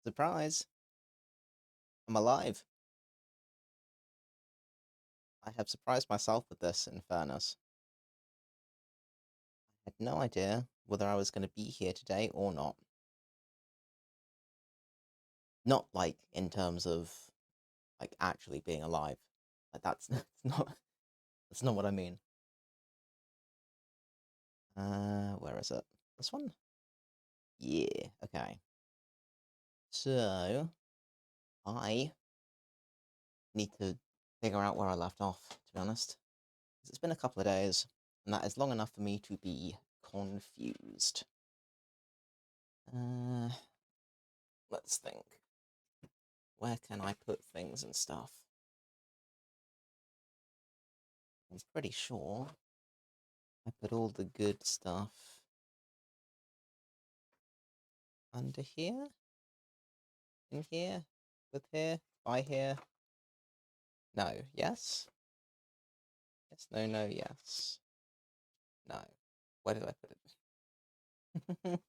Surprise! I'm alive. I have surprised myself with this, in fairness. I had no idea whether I was going to be here today or not. Not like in terms of like actually being alive. Like that's not what I mean. Where is it? This one? Yeah, okay. So I need to figure out where I left off, to be honest. 'Cause it's been a couple of days, and that is long enough for me to be confused. Uh, let's think. Where can I put things and stuff? I'm pretty sure I put all the good stuff under here, in here, with here, by here. No, yes? Yes, no, no, yes. No. Where did I put it?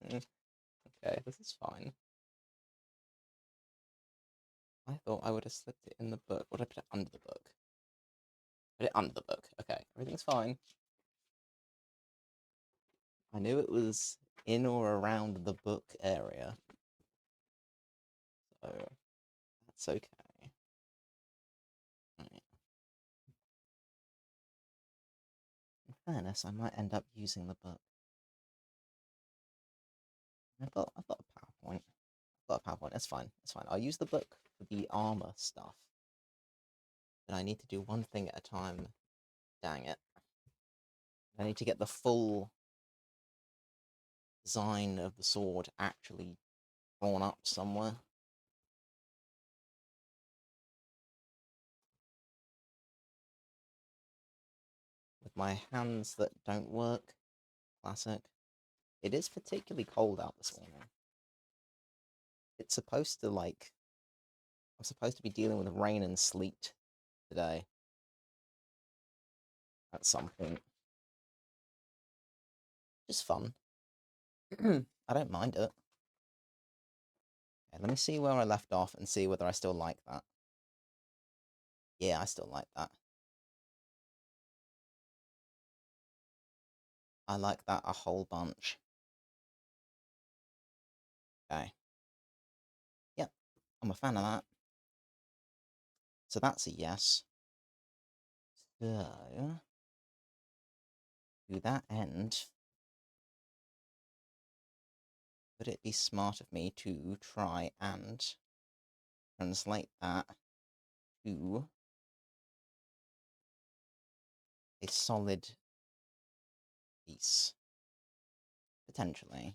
Okay, this is fine. I thought I would have slipped it in the book. What did I put it under the book? Put it under the book. Okay, everything's fine. I knew it was in or around the book area, so that's okay. Right. In fairness, I might end up using the book. I've got a PowerPoint. I've got a PowerPoint. It's fine. It's fine. I'll use the book for the armor stuff. But I need to do one thing at a time. Dang it. I need to get the full design of the sword actually drawn up somewhere. With my hands that don't work. Classic. It is particularly cold out this morning. It's supposed to, like, I'm supposed to be dealing with rain and sleet today. At some point. Just fun. I don't mind it. Okay, let me see where I left off and see whether I still like that. Yeah, I still like that. I like that a whole bunch. Okay. Yep, I'm a fan of that. So that's a yes. So, to that end, would it be smart of me to try and translate that to a solid piece? Potentially.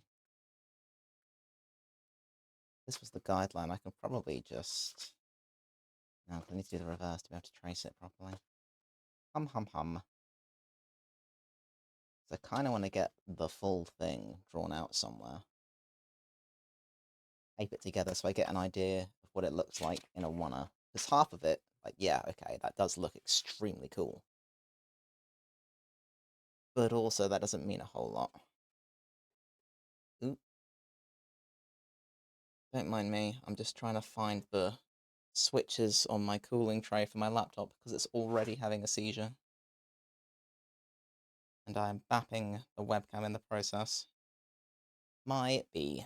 This was the guideline. I can probably just... No, I need to do the reverse to be able to trace it properly. Hum hum hum. So I kind of want to get the full thing drawn out somewhere. Tape it together so I get an idea of what it looks like in a oneer. Because half of it, like, yeah, okay, that does look extremely cool. But also, that doesn't mean a whole lot. Oop. Don't mind me, I'm just trying to find the switches on my cooling tray for my laptop because it's already having a seizure. And I'm bapping the webcam in the process. Might be.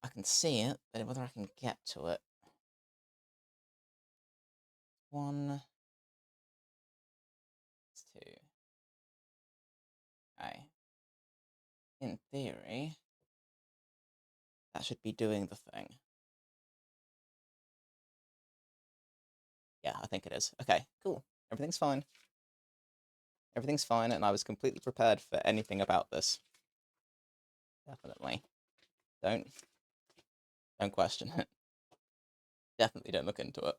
I can see it, but whether I can get to it. One. Two. Okay. In theory, that should be doing the thing. Yeah, I think it is. Okay, cool. Everything's fine. Everything's fine, and I was completely prepared for anything about this. Definitely. Don't question it. Definitely don't look into it.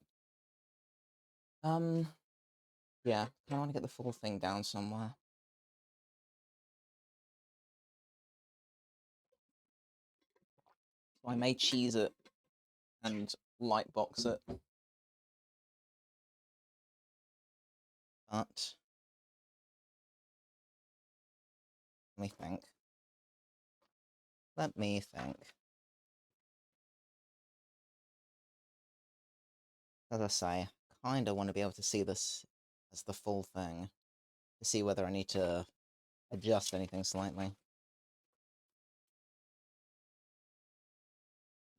Yeah, I want to get the full thing down somewhere. So I may cheese it and lightbox it. But let me think. let me think. As I say, kind of want to be able to see this as the full thing to see whether I need to adjust anything slightly.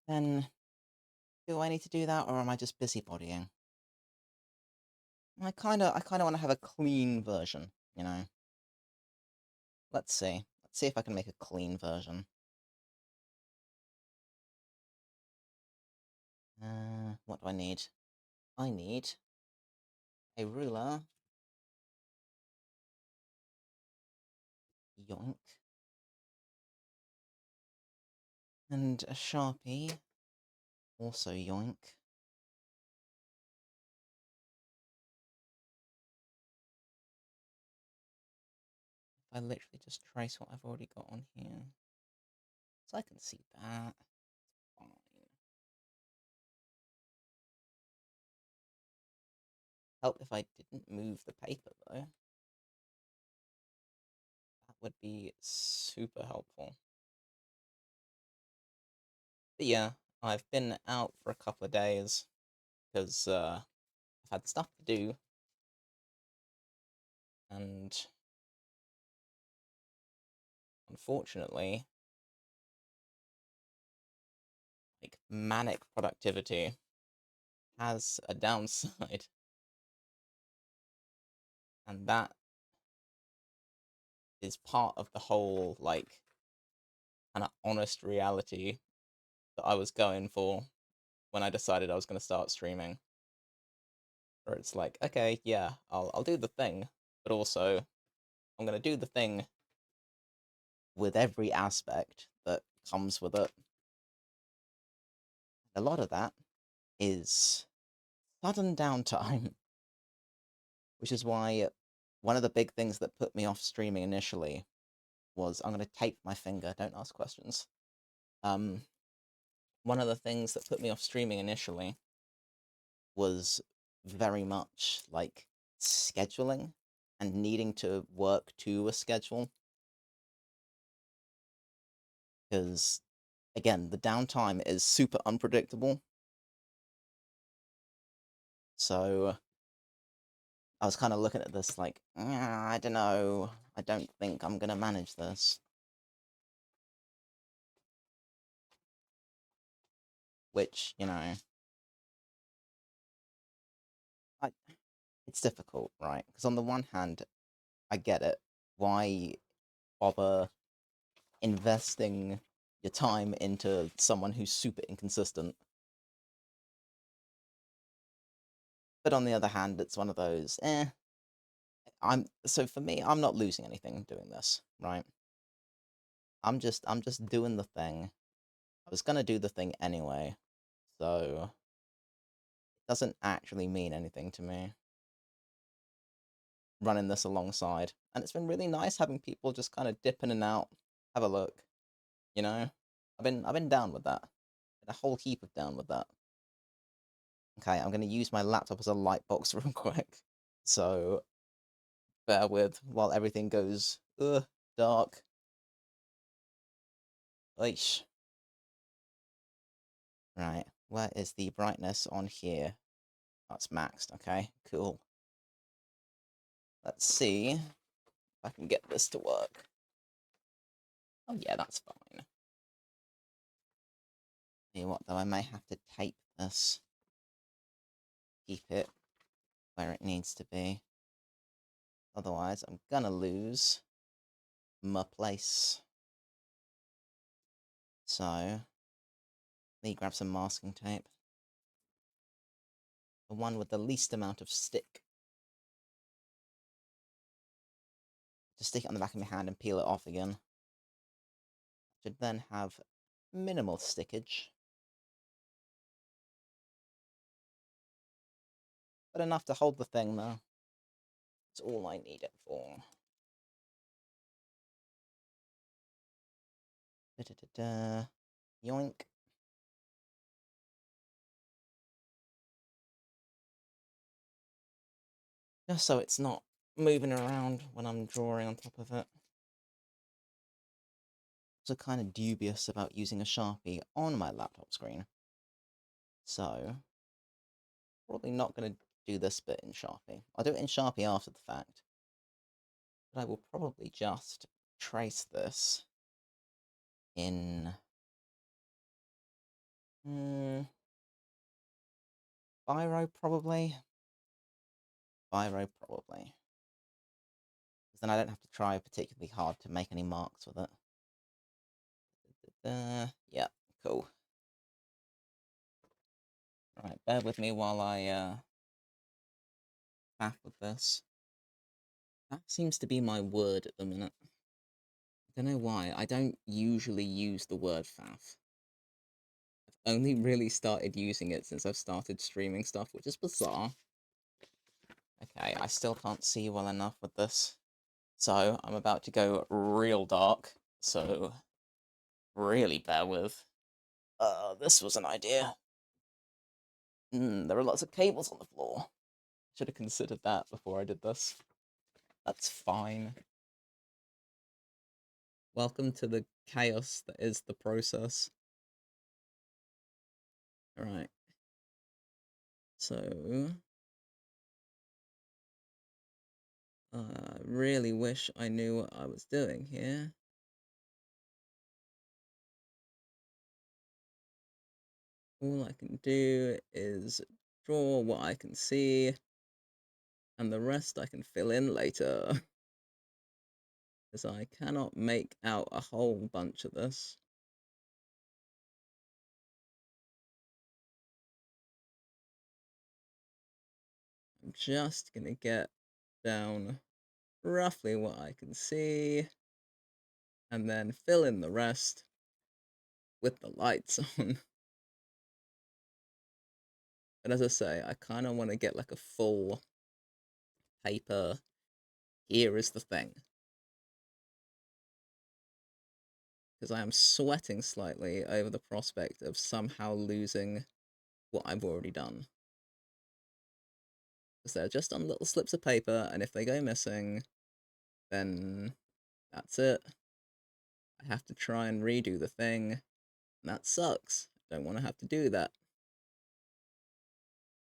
Then, do I need to do that, or am I just busybodying? I kind of want to have a clean version, you know. Let's see. Let's see if I can make a clean version. What do I need? I need a ruler. Yoink. And a Sharpie. Also yoink. If I literally just trace what I've already got on here. So I can see that. Fine. Help if I didn't move the paper, though. That would be super helpful. But yeah, I've been out for a couple of days because I've had stuff to do, and unfortunately, like, manic productivity has a downside, and that is part of the whole, like, kind of honest reality that I was going for when I decided I was going to start streaming. Where it's like, okay, yeah, I'll do the thing, but also I'm going to do the thing with every aspect that comes with it. A lot of that is sudden downtime, which is why one of the big things that put me off streaming initially was I'm going to tape my finger, don't ask questions. One of the things that put me off streaming initially was very much like scheduling and needing to work to a schedule. Because, again, the downtime is super unpredictable. So I was kind of looking at this like, I don't know. I don't think I'm going to manage this. Which, you know, it's difficult, right? Because on the one hand, I get it. Why bother investing your time into someone who's super inconsistent? But on the other hand, it's one of those, so for me, I'm not losing anything doing this, right? I'm just doing the thing. I was gonna do the thing anyway, so it doesn't actually mean anything to me running this alongside. And it's been really nice having people just kind of dip in and out, have a look, you know? I've been down with that. A whole heap of down with that. Okay, I'm gonna use my laptop as a light box real quick. So bear with while everything goes dark. Eesh. Right, where is the brightness on here? That's maxed, okay, cool. Let's see if I can get this to work. Oh yeah, that's fine. You know what, though, I may have to tape this. Keep it where it needs to be. Otherwise, I'm gonna lose my place. So, let me grab some masking tape. The one with the least amount of stick. Just stick it on the back of my hand and peel it off again. Should then have minimal stickage. But enough to hold the thing, though. That's all I need it for. Da-da-da-da. Yoink. Just so it's not moving around when I'm drawing on top of it. also kind of dubious about using a Sharpie on my laptop screen. So, probably not going to do this bit in Sharpie. I'll do it in Sharpie after the fact. But I will probably just trace this in... Biro, probably. Biro, probably. Because then I don't have to try particularly hard to make any marks with it. Yeah, cool. Right, bear with me while I faff with this. That seems to be my word at the minute. I don't know why. I don't usually use the word faff. I've only really started using it since I've started streaming stuff, which is bizarre. Okay, I still can't see well enough with this. So, I'm about to go real dark, so really bear with. This was an idea. There are lots of cables on the floor. Should have considered that before I did this. That's fine. Welcome to the chaos that is the process. Alright. So... I really wish I knew what I was doing here. All I can do is draw what I can see, and the rest I can fill in later. Because I cannot make out a whole bunch of this. I'm just gonna get down roughly what I can see, and then fill in the rest with the lights on. But as I say, I kind of want to get like a full paper. Here is the thing. Because I am sweating slightly over the prospect of somehow losing what I've already done. Because they're just on little slips of paper, and if they go missing, then that's it. I have to try and redo the thing, and that sucks. I don't want to have to do that.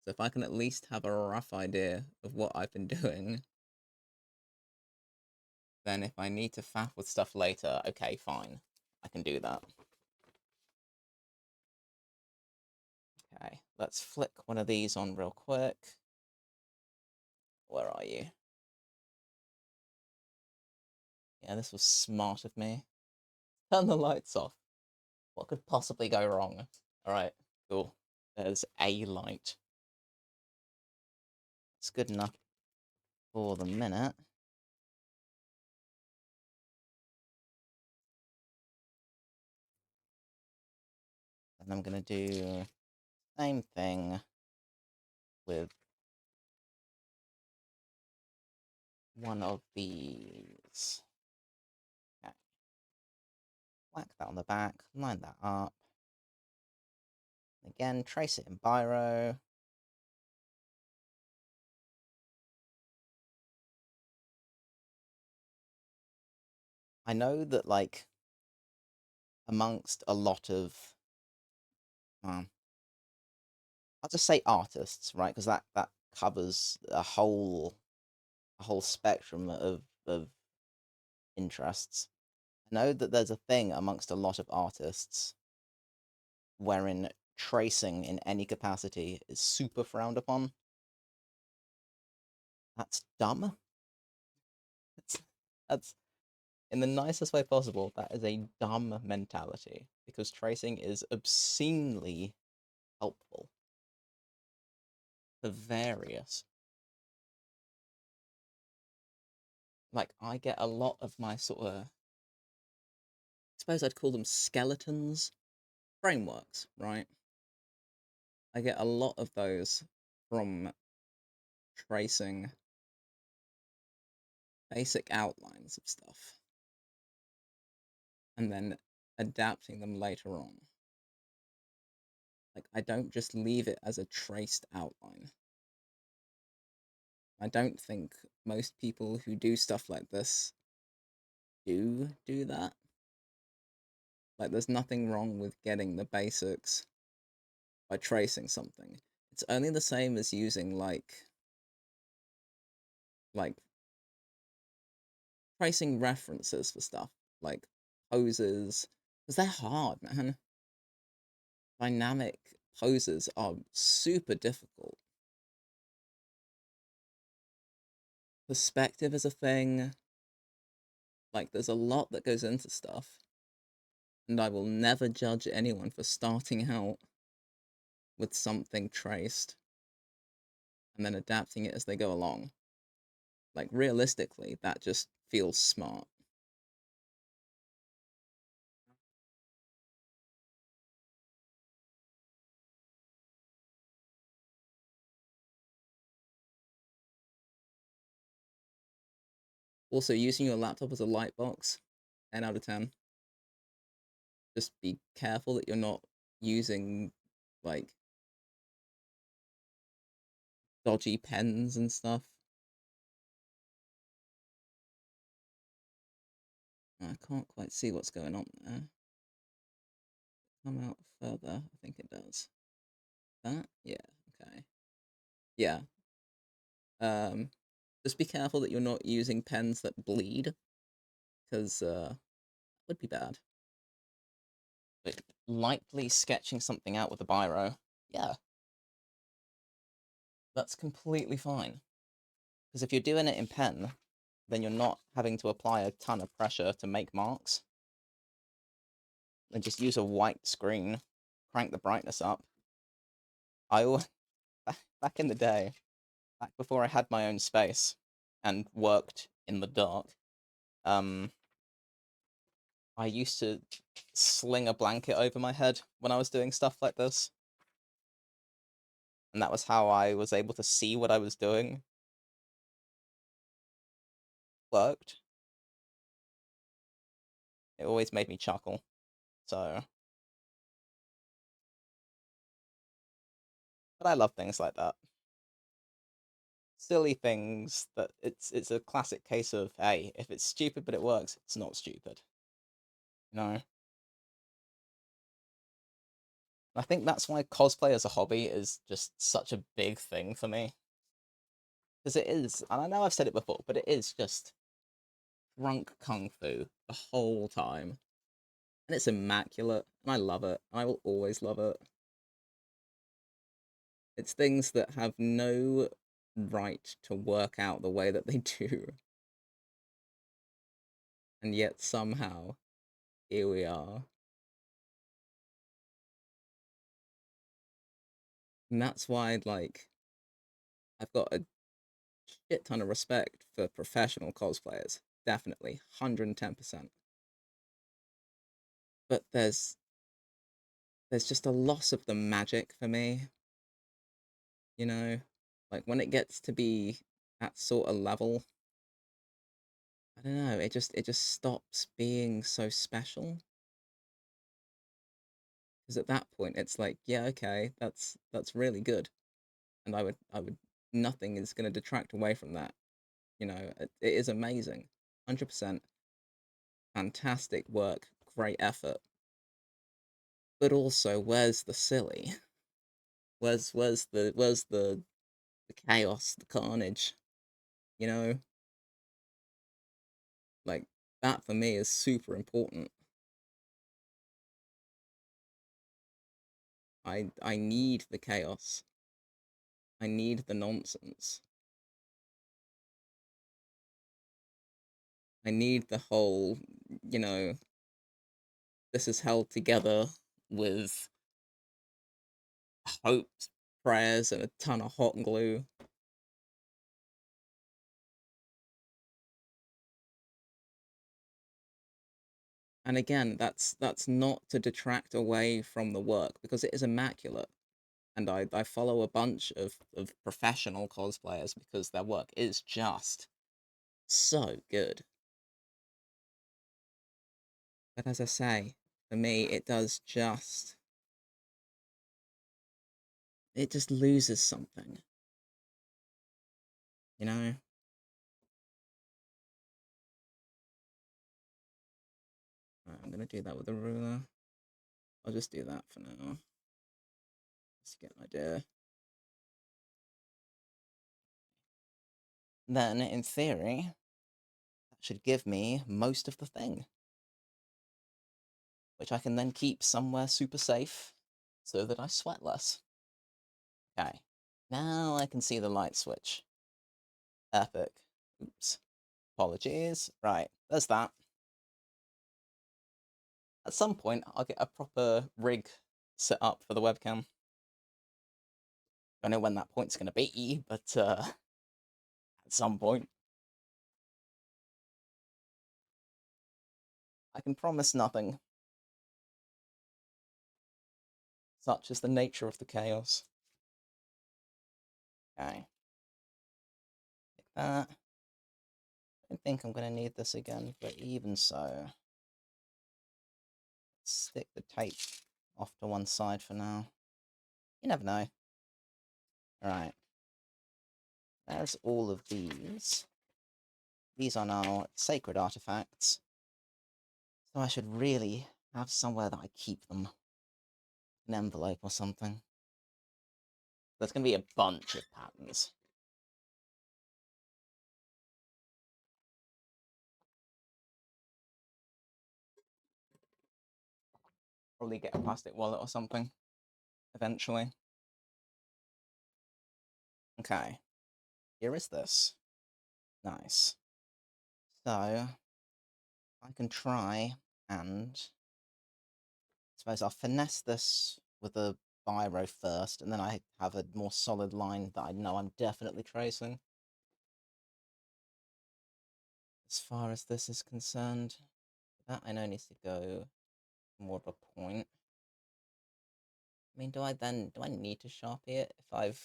So if I can at least have a rough idea of what I've been doing, then if I need to faff with stuff later, okay, fine. I can do that. Okay, let's flick one of these on real quick. Where are you? Yeah, this was smart of me. Turn the lights off. What could possibly go wrong? Alright, cool. There's a light. It's good enough for the minute. And I'm gonna do the same thing with one of these. Okay. Whack that on the back, line that up. Again, trace it in Biro. I know that, like, amongst a lot of, I'll just say artists, right? Because that covers a whole spectrum of interests. I know that there's a thing amongst a lot of artists wherein tracing in any capacity is super frowned upon. That's dumb. That's in the nicest way possible. That is a dumb mentality because tracing is obscenely helpful for various. Like, I get a lot of my sort of, I suppose I'd call them skeletons, frameworks, right? I get a lot of those from tracing basic outlines of stuff and then adapting them later on. Like, I don't just leave it as a traced outline. I don't think most people who do stuff like this do that. Like, there's nothing wrong with getting the basics by tracing something. It's only the same as using, like, tracing references for stuff, like poses, because they're hard, man. Dynamic poses are super difficult. Perspective is a thing. Like, there's a lot that goes into stuff. And I will never judge anyone for starting out with something traced and then adapting it as they go along. Like, realistically, that just feels smart. Also, using your laptop as a light box, 10 out of 10. Just be careful that you're not using, like, dodgy pens and stuff. I can't quite see what's going on there. Come out further, I think it does. That? Yeah, okay. Yeah. Just be careful that you're not using pens that bleed, because, would be bad. But lightly sketching something out with a biro, yeah, that's completely fine. Because if you're doing it in pen, then you're not having to apply a ton of pressure to make marks. Then just use a white screen, crank the brightness up. Back in the day, back before I had my own space and worked in the dark, um, I used to sling a blanket over my head when I was doing stuff like this. And that was how I was able to see what I was doing. Worked. It always made me chuckle. So, but I love things like that. Silly things that it's a classic case of, hey, if it's stupid but it works, it's not stupid. You know? I think that's why cosplay as a hobby is just such a big thing for me. Because it is, and I know I've said it before, but it is just drunk kung fu the whole time. And it's immaculate, and I love it. I will always love it. It's things that have no right to work out the way that they do. And yet somehow, here we are. And that's why, like, I've got a shit ton of respect for professional cosplayers. Definitely, 110%. But there's just a loss of the magic for me, you know? Like, when it gets to be that sort of level, I don't know, it just stops being so special. Because at that point, it's like, yeah, okay, that's really good, and I would nothing is going to detract away from that. You know, it is amazing, 100% fantastic work, great effort. But also, where's the silly? Where's the chaos, the carnage? You know, like that for me is super important. I need the chaos. I need the nonsense. I need the whole, you know, this is held together with hopes, prayers, and a ton of hot glue. And again, that's not to detract away from the work because it is immaculate. And I follow a bunch of professional cosplayers because their work is just so good. But as I say, for me, it just loses something, you know? I'm going to do that with a ruler. I'll just do that for now. Just to get an idea. Then, in theory, that should give me most of the thing, which I can then keep somewhere super safe so that I sweat less. Okay, now I can see the light switch. Epic. Oops. Apologies. Right, there's that. At some point, I'll get a proper rig set up for the webcam. I don't know when that point's going to be, but at some point. I can promise nothing. Such is the nature of the chaos. Okay. Like that. I don't think I'm going to need this again, but even so. Stick the tape off to one side for now. You never know. Alright. There's all of these. These are now sacred artifacts. So I should really have somewhere that I keep them. An envelope or something. There's going to be a bunch of patterns. Probably get a plastic wallet or something. Eventually. Okay. Here is this. Nice. So, I can try and... I suppose I'll finesse this with a biro first, and then I have a more solid line that I know I'm definitely tracing. As far as this is concerned, that I know needs to go more of a point. I mean, do I need to Sharpie it if I've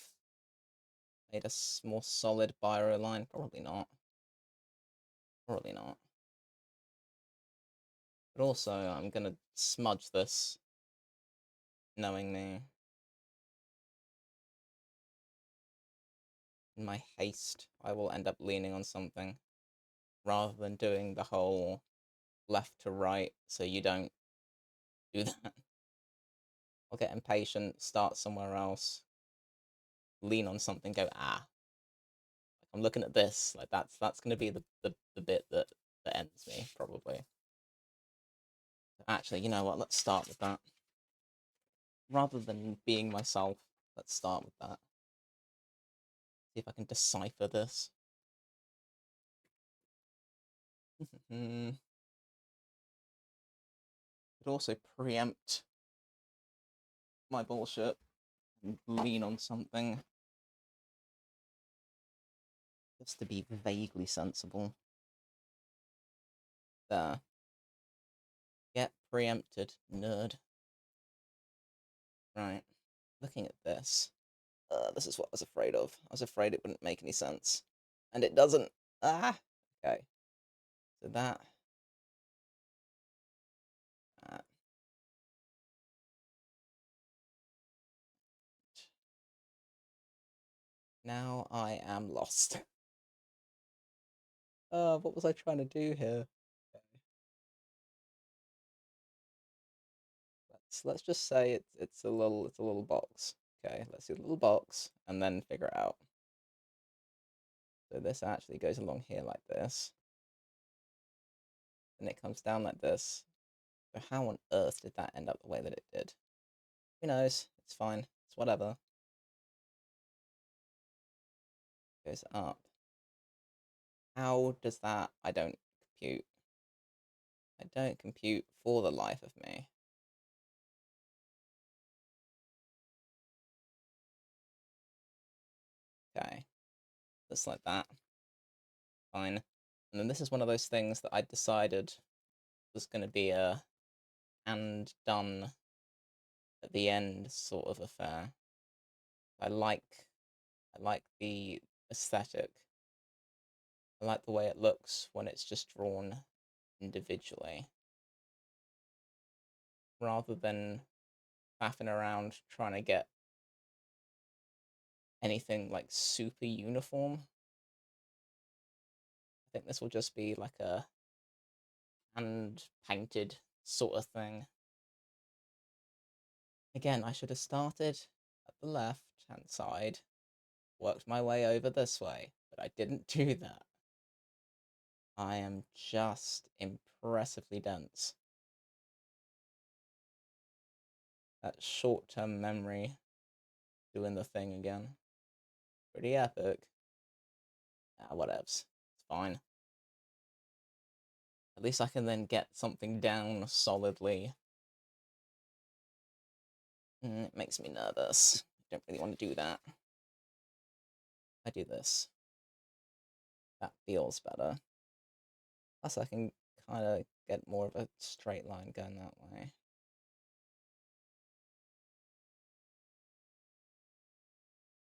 made a more solid biro line? Probably not. Probably not. But also, I'm gonna smudge this, knowing me. In my haste, I will end up leaning on something, rather than doing the whole left to right, so you don't do that. I'll get impatient, start somewhere else, lean on something, go, ah. Like, I'm looking at this, like that's gonna be the bit that ends me, probably. Actually, you know what, let's start with that. Rather than being myself, let's start with that. See if I can decipher this. Could also preempt my bullshit and lean on something. Just to be vaguely sensible. There. Get preempted, nerd. Right. Looking at this. This is what I was afraid of. I was afraid it wouldn't make any sense. And it doesn't. Ah! Okay. So that. That. Now I am lost. What was I trying to do here? Okay. Let's just say it's a little box. Okay, let's do a little box and then figure it out. So this actually goes along here like this. And it comes down like this. So how on earth did that end up the way that it did? Who knows? It's fine. It's whatever. Goes up. How does that? I don't compute. I don't compute for the life of me. Okay. Just like that. Fine. And then this is one of those things that I decided was going to be a and done at the end sort of affair. I like the aesthetic. I like the way it looks when it's just drawn individually, rather than faffing around trying to get anything like super uniform. I think this will just be like a hand painted sort of thing. Again, I should have started at the left-hand side, worked my way over this way, but I didn't do that. I am just impressively dense. That short-term memory doing the thing again. Pretty epic. Ah, whatevs. It's fine. At least I can then get something down solidly. It makes me nervous. I don't really want to do that. I do this. That feels better. Plus I can kind of get more of a straight line going that way.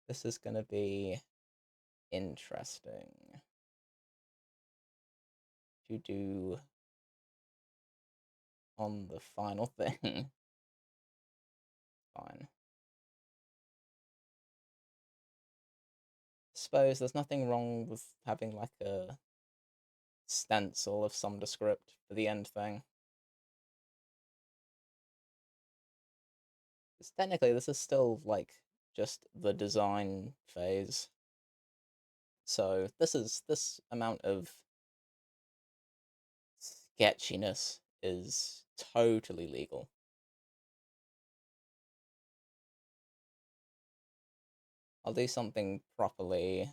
This is going to be interesting to do on the final thing. Fine. Suppose there's nothing wrong with having like a stencil of some descript for the end thing. Because technically this is still like just the design phase. So this amount of sketchiness is totally legal. I'll do something properly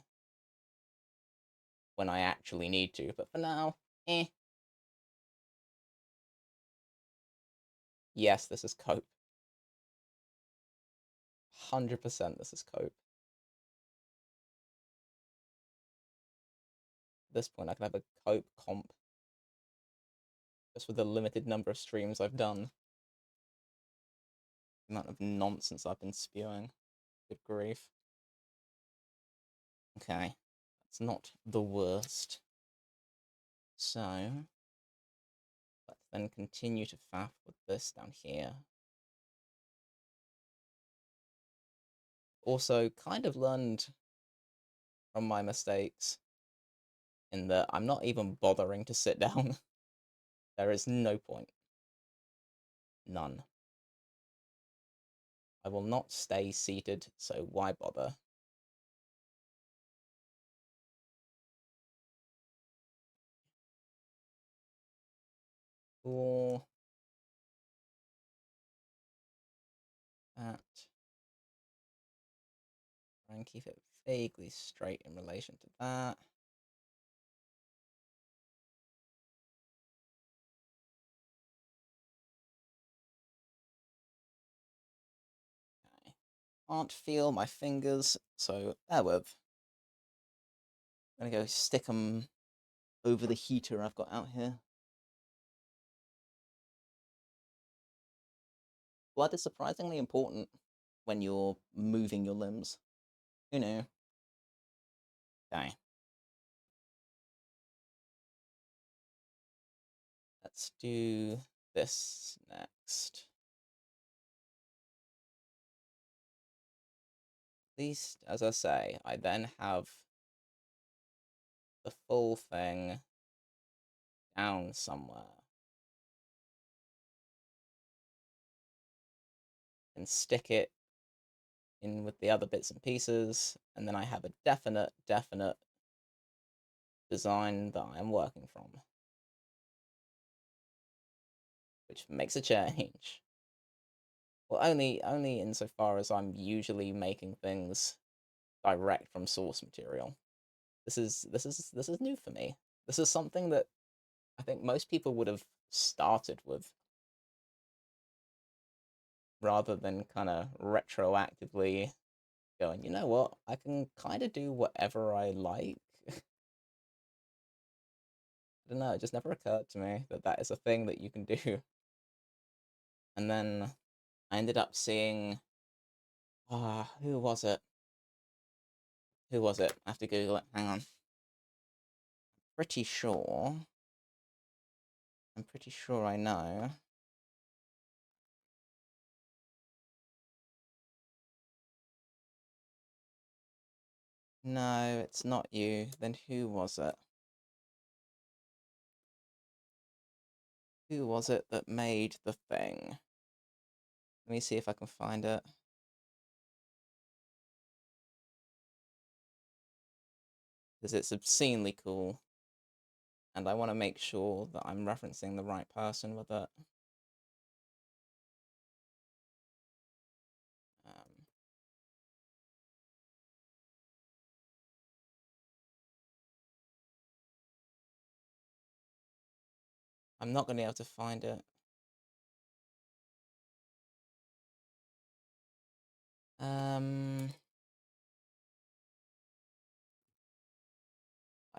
when I actually need to, but for now, eh. Yes, this is cope. 100% this is cope. At this point, I can have a cope comp just with the limited number of streams I've done. The amount of nonsense I've been spewing. Good grief. Okay, that's not the worst. So, let's then continue to faff with this down here. Also, kind of learned from my mistakes in that I'm not even bothering to sit down. There is no point. None. I will not stay seated, so why bother? Cool. That. Try and keep it vaguely straight in relation to that. Okay. Can't feel my fingers, so bear with. I'm gonna go stick them over the heater I've got out here. Blood is surprisingly important when you're moving your limbs. Who knew? Okay. Let's do this next. At least, as I say, I then have the full thing down somewhere. And stick it in with the other bits and pieces, and then I have a definite design that I am working from, which makes a change. Well, only insofar as I'm usually making things direct from source material. This is new for me. This is something that I think most people would have started with, rather than kind of retroactively going, you know what, I can kind of do whatever I like. I don't know, it just never occurred to me that that is a thing that you can do. And then I ended up seeing, who was it? Who was it? I have to Google it. Hang on. Pretty sure. I'm pretty sure I know. No, it's not you. Then who was it? Who was it that made the thing? Let me see if I can find it. Because it's obscenely cool. And I want to make sure that I'm referencing the right person with it. Um, I'm not going to be able to find it. I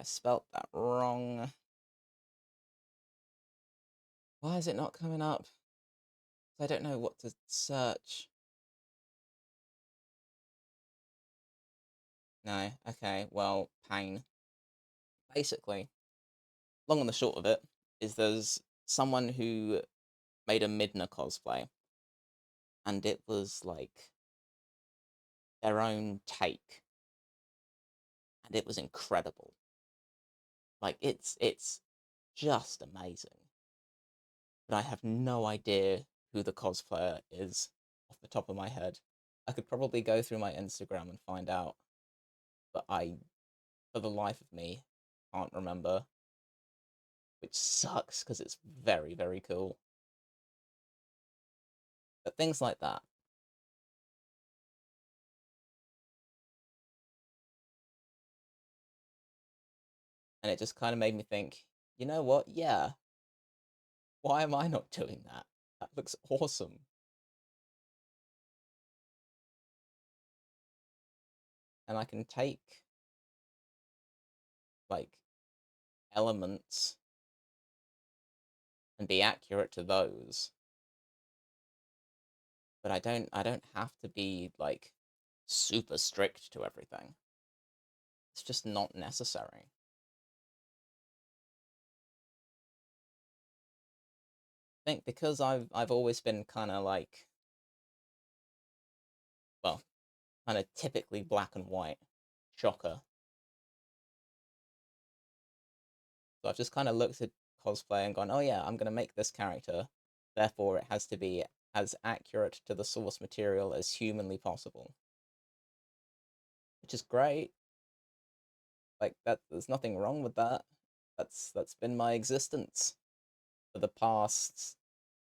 spelt that wrong. Why is it not coming up? I don't know what to search. No, okay, well, pain. Basically, long and the short of it is there's someone who made a Midna cosplay, and it was like their own take, and it was incredible. Like it's just amazing. But I have no idea who the cosplayer is off the top of my head. I could probably go through my Instagram and find out, but for the life of me, can't remember, which sucks because it's very, very cool. But things like that. And it just kind of made me think, you know what? Yeah, why am I not doing that? That looks awesome. And I can take like elements and be accurate to those, but I don't have to be like super strict to everything. It's just not necessary. I think because I've always been kind of like, well, kind of typically black and white. Shocker. So I've just kind of looked at cosplay and gone, oh yeah, I'm gonna make this character. Therefore, it has to be as accurate to the source material as humanly possible, which is great. Like that, there's nothing wrong with that. That's been my existence for the past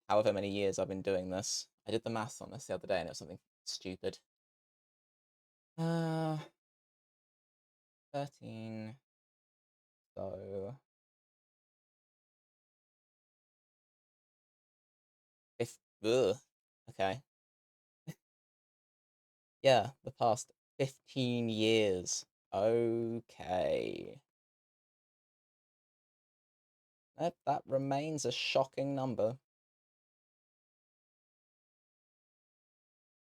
however many years I've been doing this. I did the maths on this the other day, and it was something stupid. 13. So if ugh, okay, yeah, the past 15 years. Okay. That remains a shocking number.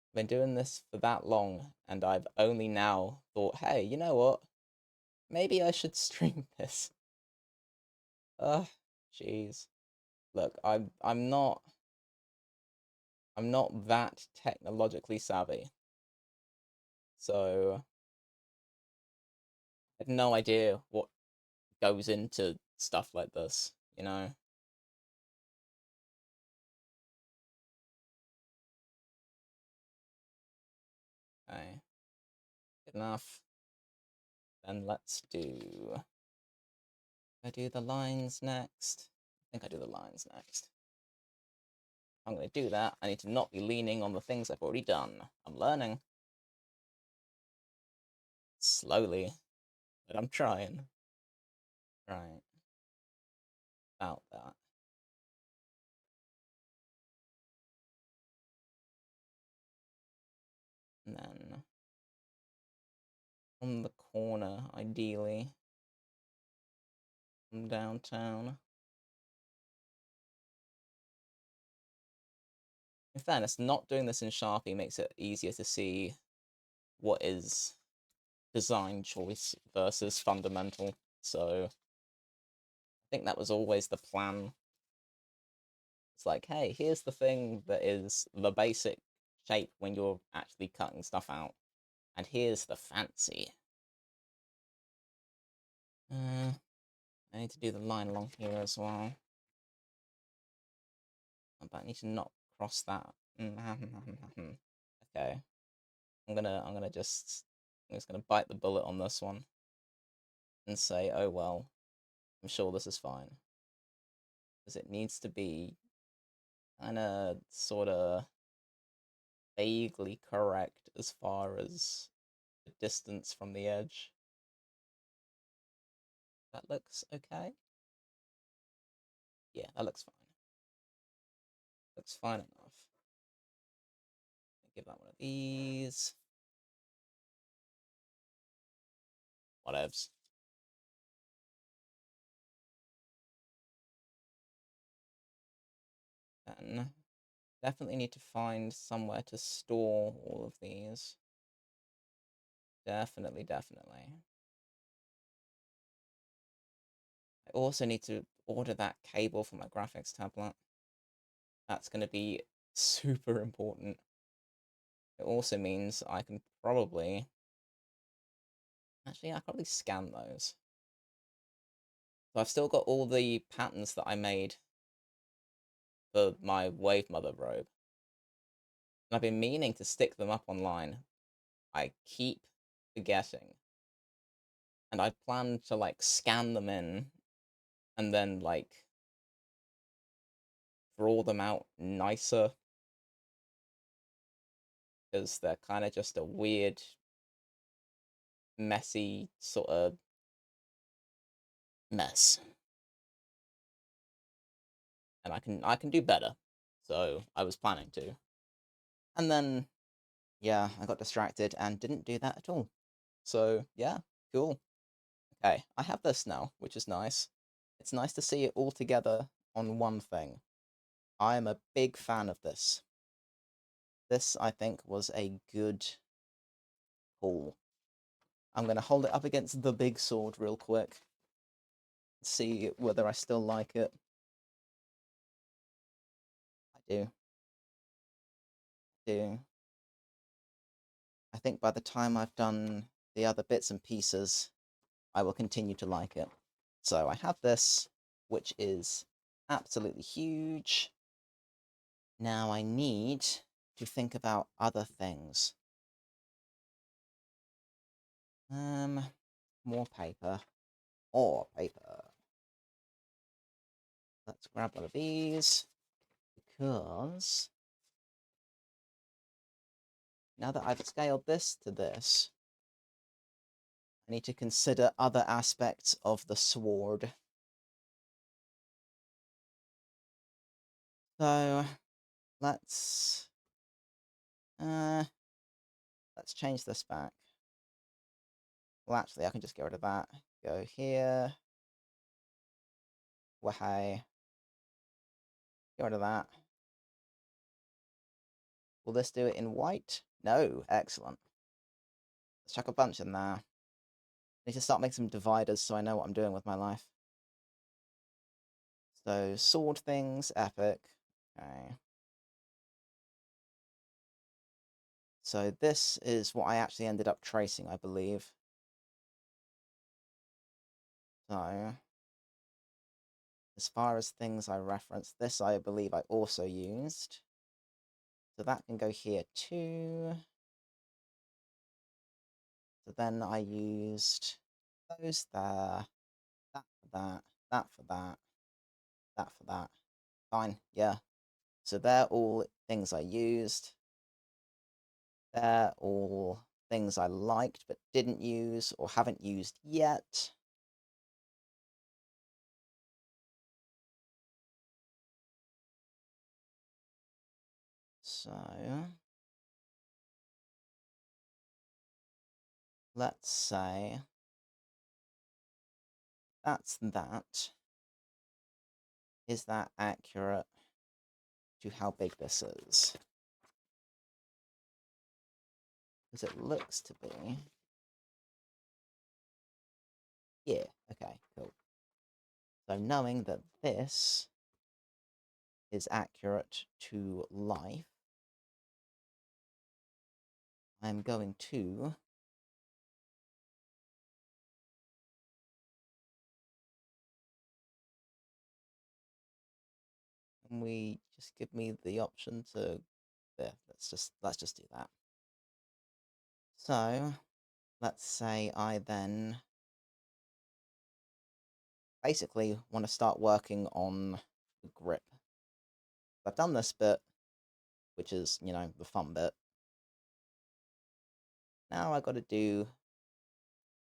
I've been doing this for that long, and I've only now thought, hey, you know what? Maybe I should stream this. Ugh, jeez. Look, I'm not that technologically savvy, so I have no idea what goes into stuff like this, you know? Okay, good enough. Then let's do. I do the lines next. I think I do the lines next. I'm going to do that. I need to not be leaning on the things I've already done. I'm learning. Slowly, but I'm trying. Right. About that. And then on the corner, ideally, from downtown. In fairness, not doing this in Sharpie makes it easier to see what is design choice versus fundamental. So I think that was always the plan. It's like, hey, here's the thing that is the basic shape when you're actually cutting stuff out. And here's the fancy. I need to do the line along here as well. But I need to not cross that. Okay. I'm just gonna bite the bullet on this one and say, oh well, I'm sure this is fine. Because it needs to be kinda sorta vaguely correct as far as the distance from the edge. That looks okay. Yeah, that looks fine. Looks fine enough. Give that one of these. Whatevs. Then definitely need to find somewhere to store all of these. Definitely, definitely. I also need to order that cable for my graphics tablet. That's going to be super important. It also means I can probably... Actually, I can probably scan those. So I've still got all the patterns that I made for my Wave Mother robe. And I've been meaning to stick them up online. I keep forgetting. And I plan to, like, scan them in and then, like, draw them out nicer. Because they're kind of just a weird, messy sort of mess. And I can do better. So I was planning to. And then, yeah, I got distracted and didn't do that at all. So, yeah, cool. Okay, I have this now, which is nice. It's nice to see it all together on one thing. I am a big fan of this. This, I think, was a good call. I'm going to hold it up against the big sword real quick. See whether I still like it. I do. I think by the time I've done the other bits and pieces, I will continue to like it. So I have this, which is absolutely huge. Now I need to think about other things. More paper. More paper. Let's grab one of these, because now that I've scaled this to this, I need to consider other aspects of the sword. So let's change this back. Well, actually, I can just get rid of that. Go here. Wahey. Get rid of that. Will this do it in white? No. Excellent. Let's chuck a bunch in there. I need to start making some dividers so I know what I'm doing with my life. So, sword things, epic. Okay. So this is what I actually ended up tracing, I believe. So, as far as things I referenced, this I believe I also used. So that can go here too. So then I used those there, that for that, that for that, that for that. Fine, yeah. So they're all things I used. They're all things I liked but didn't use or haven't used yet. So let's say that's that. Is that accurate to how big this is? Because it looks to be. Yeah, okay, cool. So knowing that this is accurate to life, I'm going to we just give me the option to there. Let's just do that. So let's say I then basically want to start working on the grip. I've done this bit, which is, you know, the fun bit. Now I got to do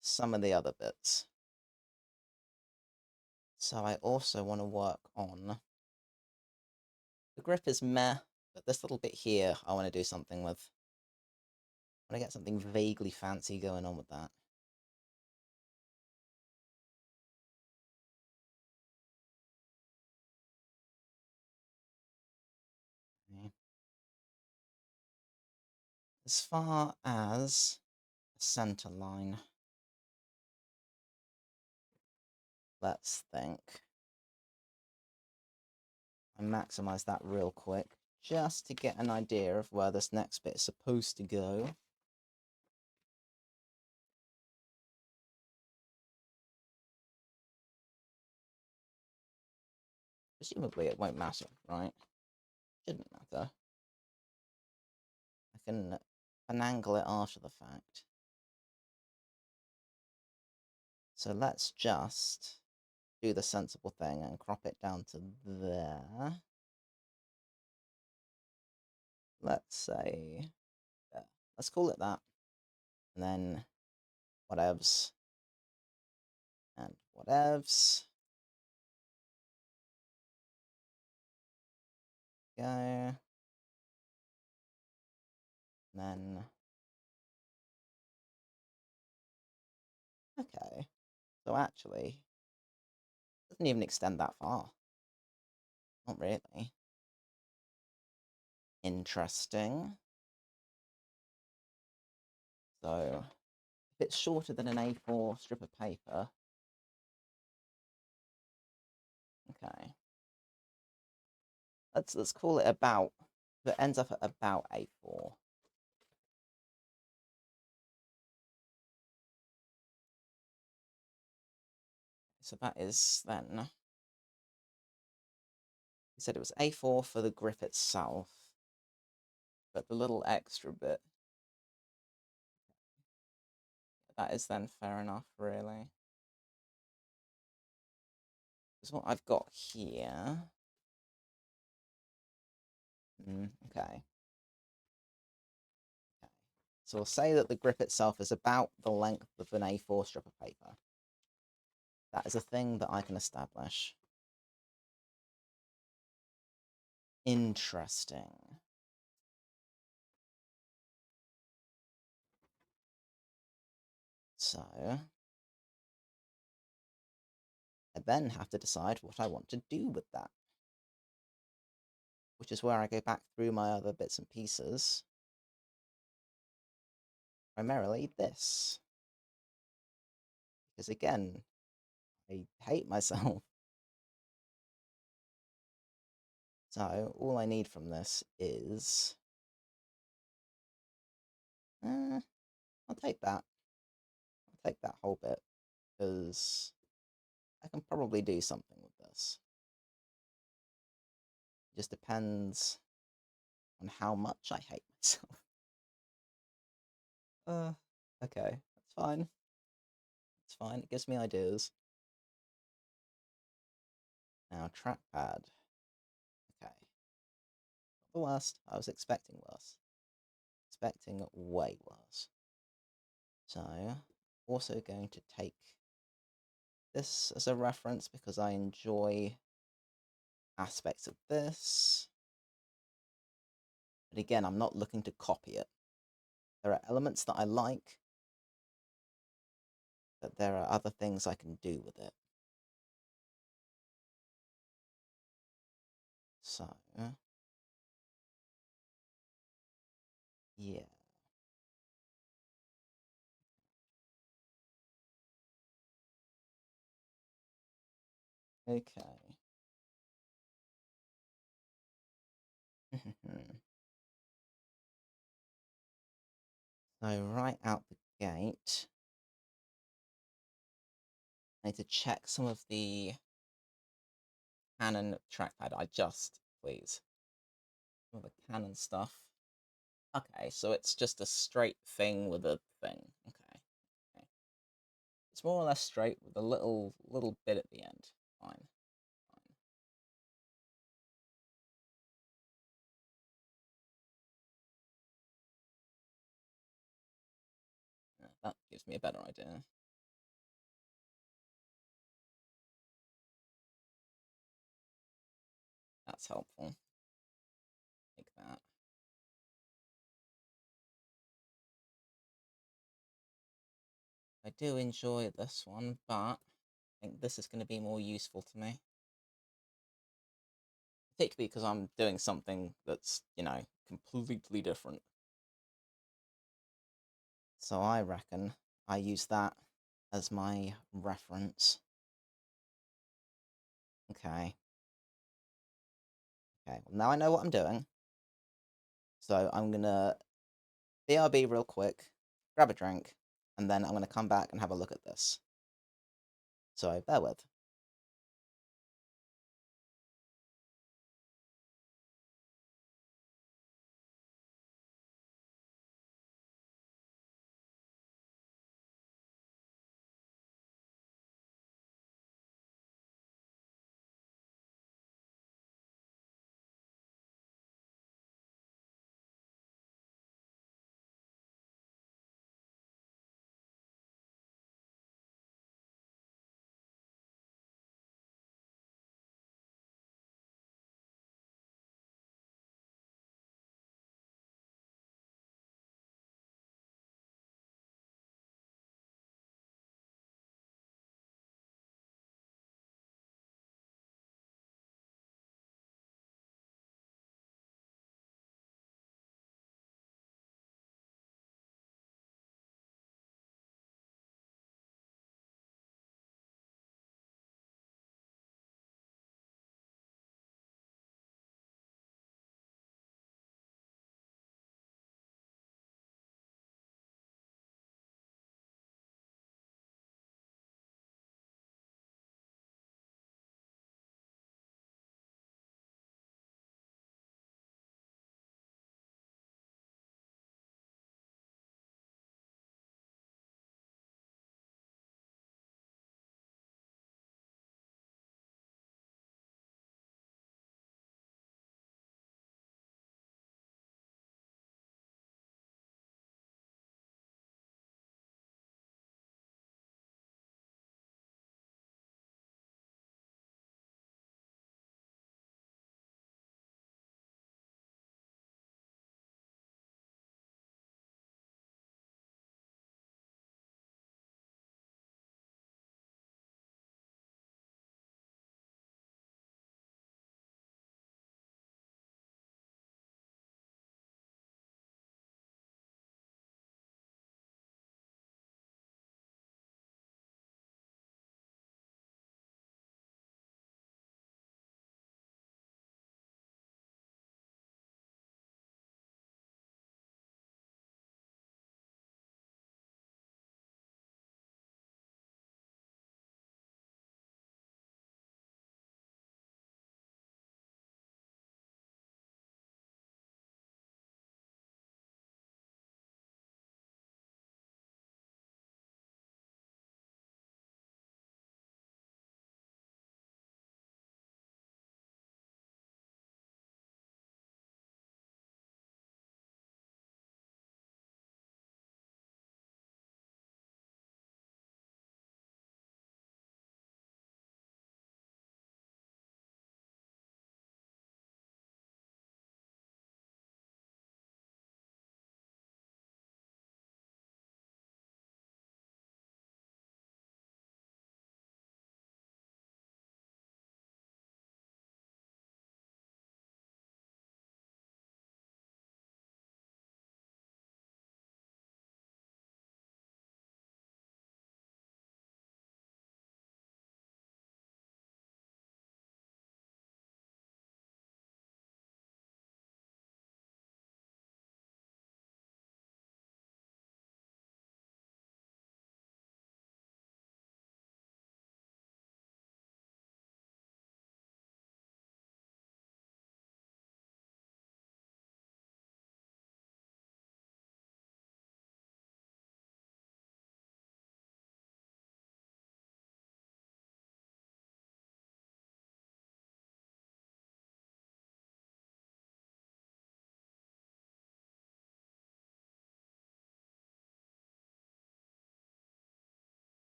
some of the other bits. So I also want to work on the grip is meh, but this little bit here I want to do something with. I want to get something vaguely fancy going on with that. Okay. As far as center line, let's think. I maximize that real quick just to get an idea of where this next bit is supposed to go. Presumably it won't matter, right? Shouldn't matter. I can finagle it after the fact. So let's just do the sensible thing and crop it down to there. Let's say, yeah, let's call it that. And then whatevs and whatevs. Go. And then, okay. So actually, it doesn't even extend that far. Not really. Interesting. So if it's shorter than an A4 strip of paper, okay. Let's call it about. If it ends up at about A4. So that is then. He said it was A4 for the grip itself, but the little extra bit. That is then fair enough, really. Because what I've got here. Okay. So we'll say that the grip itself is about the length of an A4 strip of paper. That is a thing that I can establish. Interesting. So I then have to decide what I want to do with that. Which is where I go back through my other bits and pieces. Primarily this. Because again, I hate myself. So all I need from this is... I'll take that. I'll take that whole bit. Because I can probably do something with this. It just depends on how much I hate myself. Okay, that's fine. It's fine, it gives me ideas. Now, trackpad. Okay. Not the worst. I was expecting worse. Expecting way worse. So, also going to take this as a reference because I enjoy aspects of this. But again, I'm not looking to copy it. There are elements that I like, but there are other things I can do with it. So, yeah. Okay. So right out the gate, I need to check some of the Canon trackpad. Please. With the cannon stuff. Okay, so it's just a straight thing with a thing. Okay. Okay. It's more or less straight with a little bit at the end. Fine. Fine. Yeah, that gives me a better idea. That's helpful. Like that. I do enjoy this one, but I think this is going to be more useful to me. Particularly because I'm doing something that's, completely different. So I reckon I use that as my reference. Okay. Okay, well, now I know what I'm doing. So I'm gonna BRB real quick, grab a drink, and then I'm gonna come back and have a look at this. So bear with.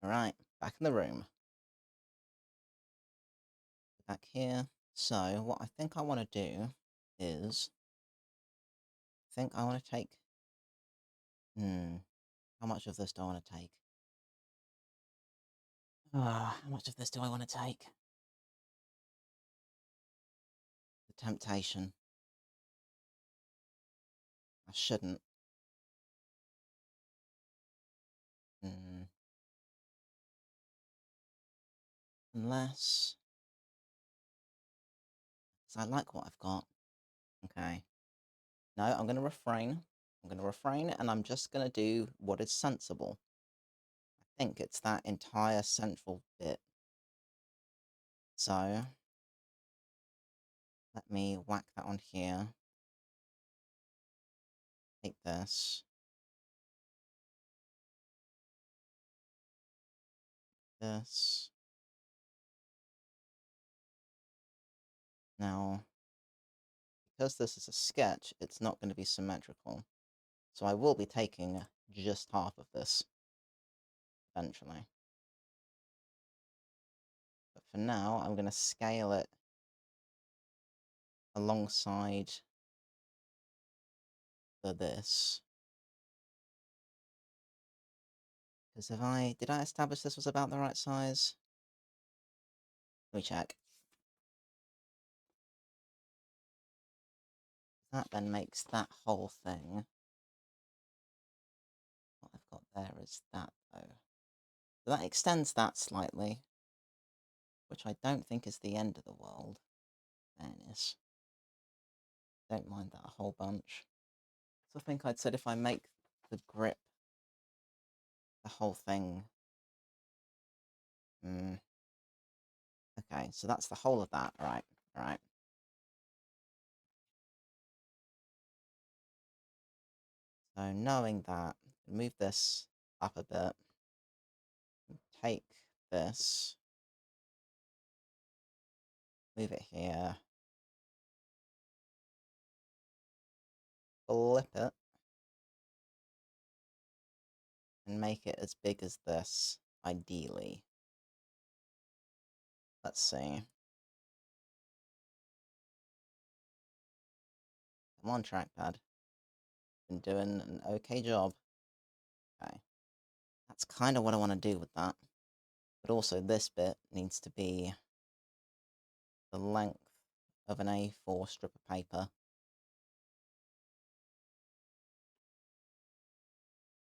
Alright, back in the room. Back here. So, what I think I want to do is... I think I want to take... How much of this do I want to take? How much of this do I want to take? The temptation. I shouldn't. Unless... Because I like what I've got. Okay. No, I'm going to refrain. I'm going to refrain, and I'm just going to do what is sensible. I think it's that entire central bit. So, let me whack that on here. Take this. This. Now, because this is a sketch, it's not going to be symmetrical. So I will be taking just half of this, eventually. But for now, I'm going to scale it alongside this. Because did I establish this was about the right size? Let me check. That then makes that whole thing. What I've got there is that, though. So that extends that slightly, which I don't think is the end of the world. Fairness. Don't mind that a whole bunch. So I think I'd said if I make the grip the whole thing. Okay, so that's the whole of that. Right. So knowing that, move this up a bit. Take this. Move it here. Flip it. And make it as big as this, ideally. Let's see. Come on, trackpad. Been doing an okay job. Okay. That's kind of what I want to do with that. But also this bit needs to be the length of an A4 strip of paper.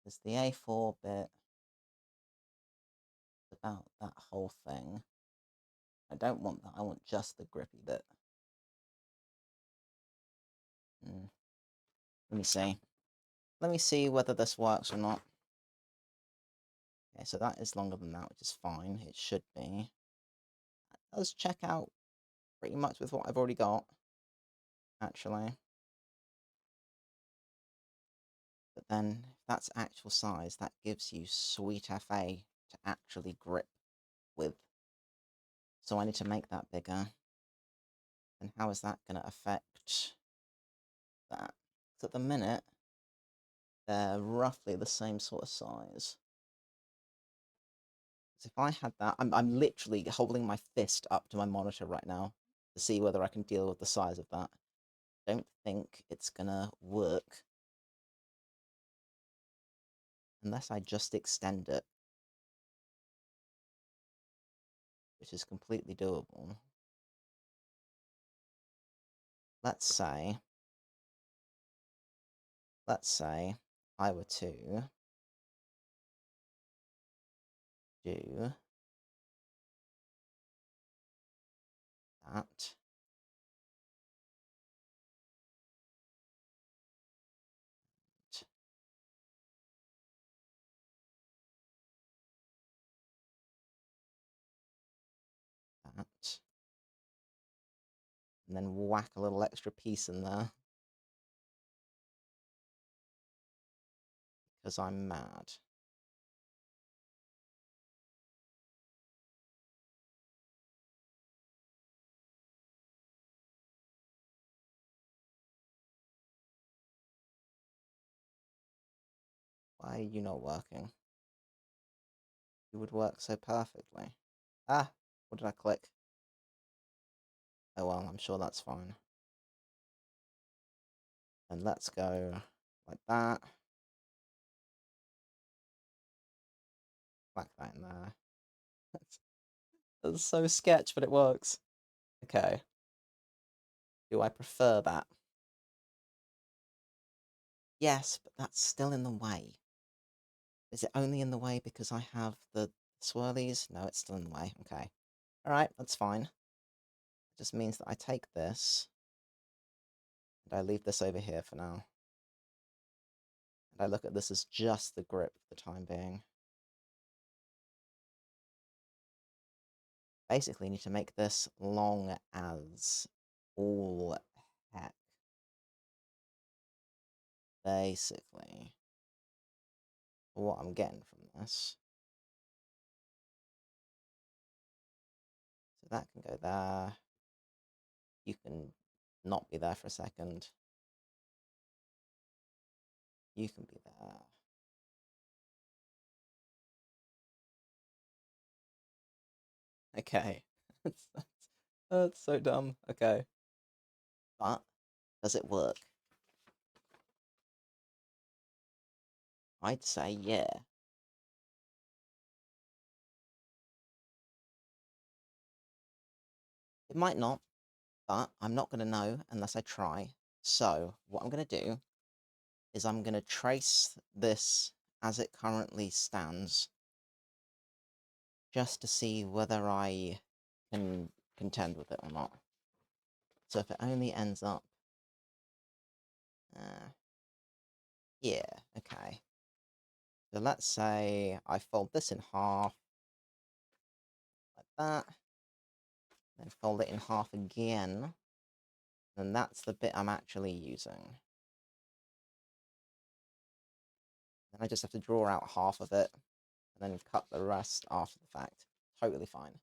Because the A4 bit is about that whole thing. I don't want that, I want just the grippy bit. Let me see. Let me see whether this works or not. Okay, so that is longer than that, which is fine. It should be. That does check out pretty much with what I've already got, actually. But then, if that's actual size, that gives you sweet FA to actually grip with. So I need to make that bigger. And how is that going to affect that? So at the minute, they're roughly the same sort of size. So if I had that, I'm literally holding my fist up to my monitor right now to see whether I can deal with the size of that. Don't think it's gonna work unless I just extend it, which is completely doable. Let's say I were to do that. That. And then whack a little extra piece in there. Because I'm mad. Why are you not working? it would work so perfectly. Ah, what did I click? Oh well, I'm sure that's fine. And let's go like that. Whack that in there. That's so sketch, but it works. Okay. Do I prefer that? Yes, but that's still in the way. Is it only in the way because I have the swirlies? No, it's still in the way. Okay. Alright, that's fine. It just means that I take this, and I leave this over here for now. And I look at this as just the grip for the time being. Basically, need to make this long as all heck. Basically, what I'm getting from this. So that can go there. You can not be there for a second. You can be there. Okay. That's so dumb. Okay. But, does it work? I'd say yeah. It might not, but I'm not going to know unless I try. So, what I'm going to do is I'm going to trace this as it currently stands, just to see whether I can contend with it or not. So if it only ends up... yeah, okay. So let's say I fold this in half, like that, then fold it in half again, and that's the bit I'm actually using. Then I just have to draw out half of it, and then cut the rest after the fact. Totally fine.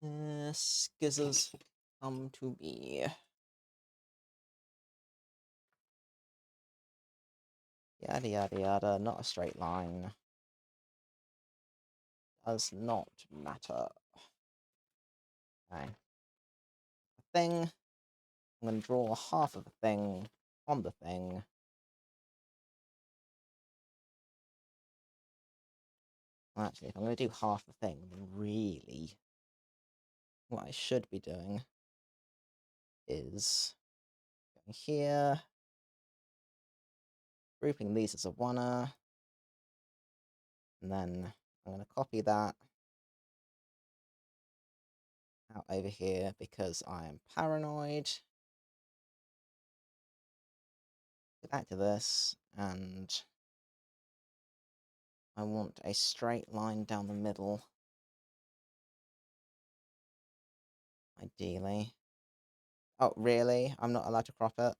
Skizzers come to be. Yada yada yada, not a straight line. Does not matter. Okay. A thing. I'm going to draw half of a thing on the thing. Well, actually, if I'm going to do half the thing, then really, what I should be doing is going here, grouping these as a oneer, and then I'm going to copy that out over here because I am paranoid. Go back to this, and I want a straight line down the middle, ideally. Oh, really? I'm not allowed to crop it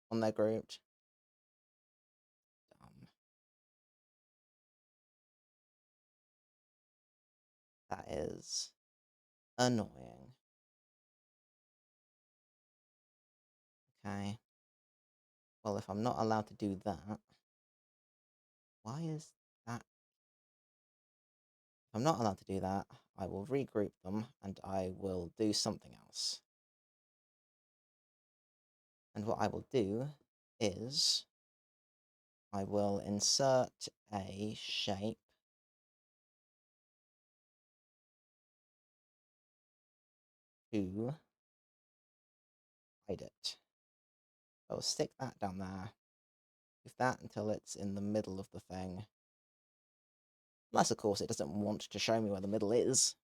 when they're grouped? Dumb. That is annoying. Okay. Well, if I'm not allowed to do that, why is that? If I'm not allowed to do that, I will regroup them and I will do something else. And what I will do is I will insert a shape to hide it. I will stick that down there, move that until it's in the middle of the thing. Unless, of course, it doesn't want to show me where the middle is.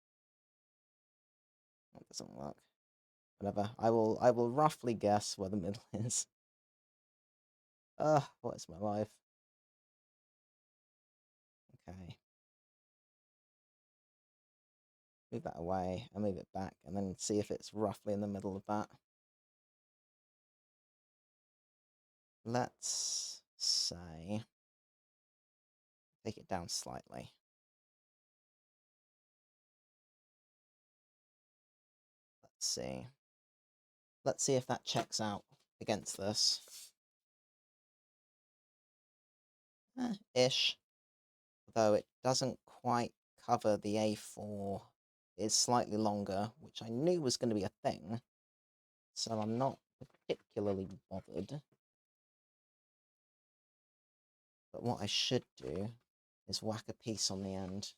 That doesn't work. Whatever. I will roughly guess where the middle is. What is my life? Okay. Move that away and move it back, and then see if it's roughly in the middle of that. Let's say take it down slightly. Let's see. Let's see if that checks out against this. Ish. Though it doesn't quite cover the A4 is slightly longer, which I knew was going to be a thing, so I'm not particularly bothered. But what I should do is whack a piece on the end.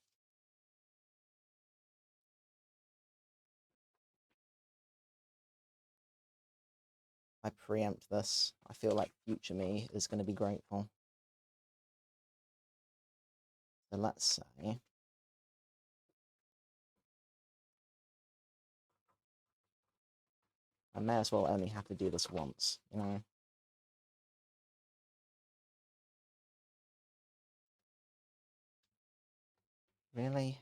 I preempt this. I feel like future me is going to be grateful. So let's say I may as well only have to do this once, you know? Really?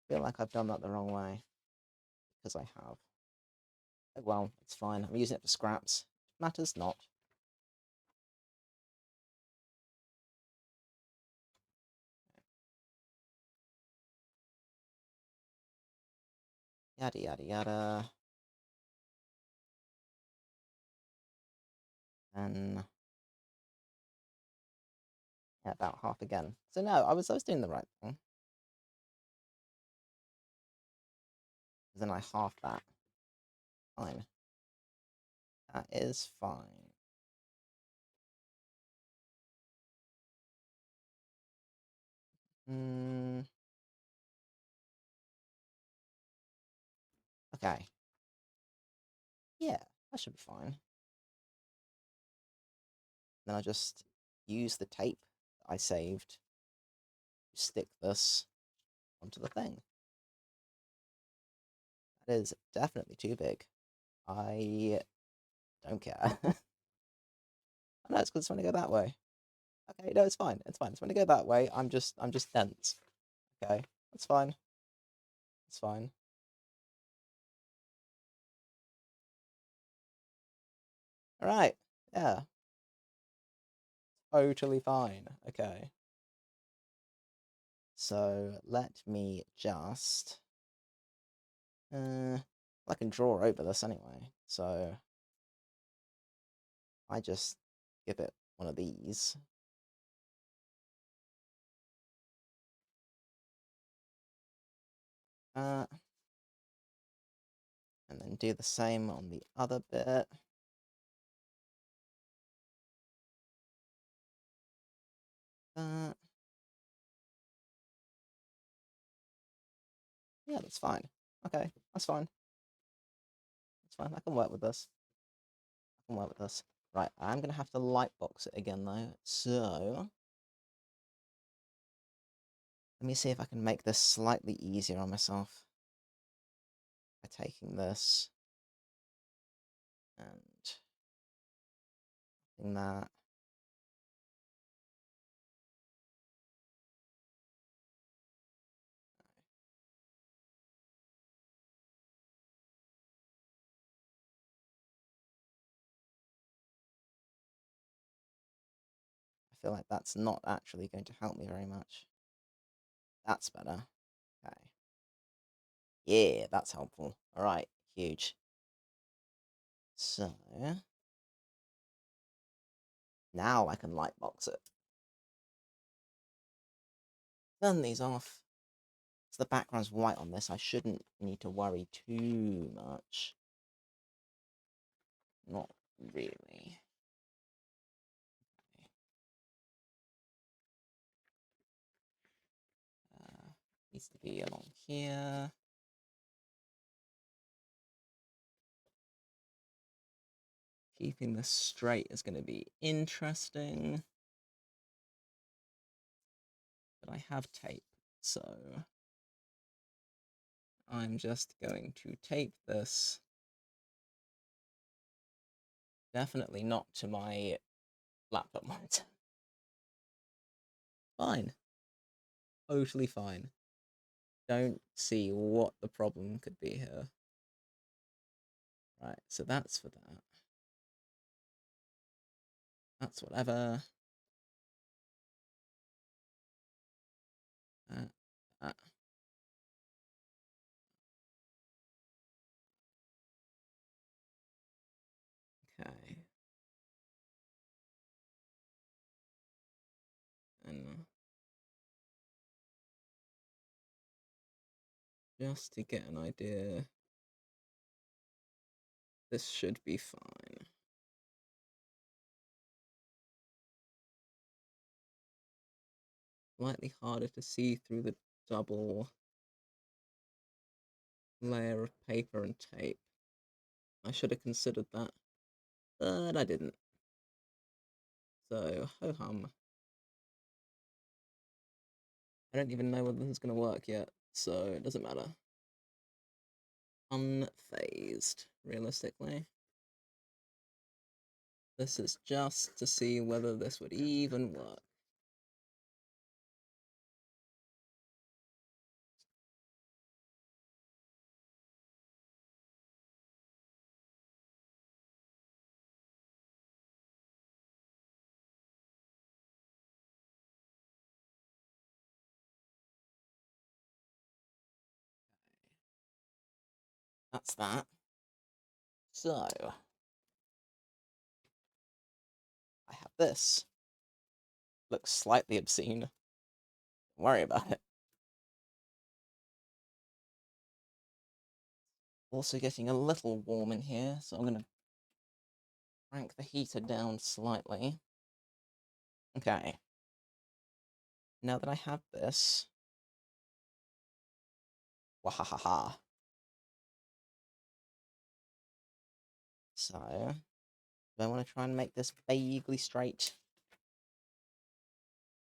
I feel like I've done that the wrong way. Because I have. Well, it's fine. I'm using it for scraps. Matters not. Yada yada yada. And yeah, about half again. So no, I was doing the right thing. Then I half that. Fine. That is fine. Okay. Yeah, that should be fine. Then I just use the tape that I saved to stick this onto the thing. That is definitely too big. I don't care. No, it's because it's going to go that way. Okay, no, it's fine. It's fine. It's going to go that way. I'm just dense. Okay, that's fine. It's fine. All right. Yeah. Totally fine. Okay. So let me just. I can draw over this anyway. So I just give it one of these. And then do the same on the other bit. Yeah, that's fine. Okay, that's fine. That's fine. I can work with this. I can work with this. Right, I'm gonna have to lightbox it again though. So let me see if I can make this slightly easier on myself by taking this and doing that. I feel like that's not actually going to help me very much. That's better. Okay. Yeah, that's helpful. All right, huge. So now I can lightbox it. Turn these off. So the background's white on this. I shouldn't need to worry too much. Not really. Needs to be along here. Keeping this straight is going to be interesting. But I have tape, so I'm just going to tape this. Definitely not to my laptop monitor. Fine. Totally fine. Don't see what the problem could be here. Right, so that's for that. That's whatever. Uh. Okay. just to get an idea. This should be fine. Slightly harder to see through the double layer of paper and tape. I should have considered that, but I didn't. So, ho-hum. I don't even know whether this is going to work yet, so it doesn't matter. Unfazed, realistically. This is just to see whether this would even work. That's that. So, I have this. Looks slightly obscene. Don't worry about it. Also getting a little warm in here, so I'm gonna crank the heater down slightly. Okay. Now that I have this... Wahahaha. So, do I want to try and make this vaguely straight?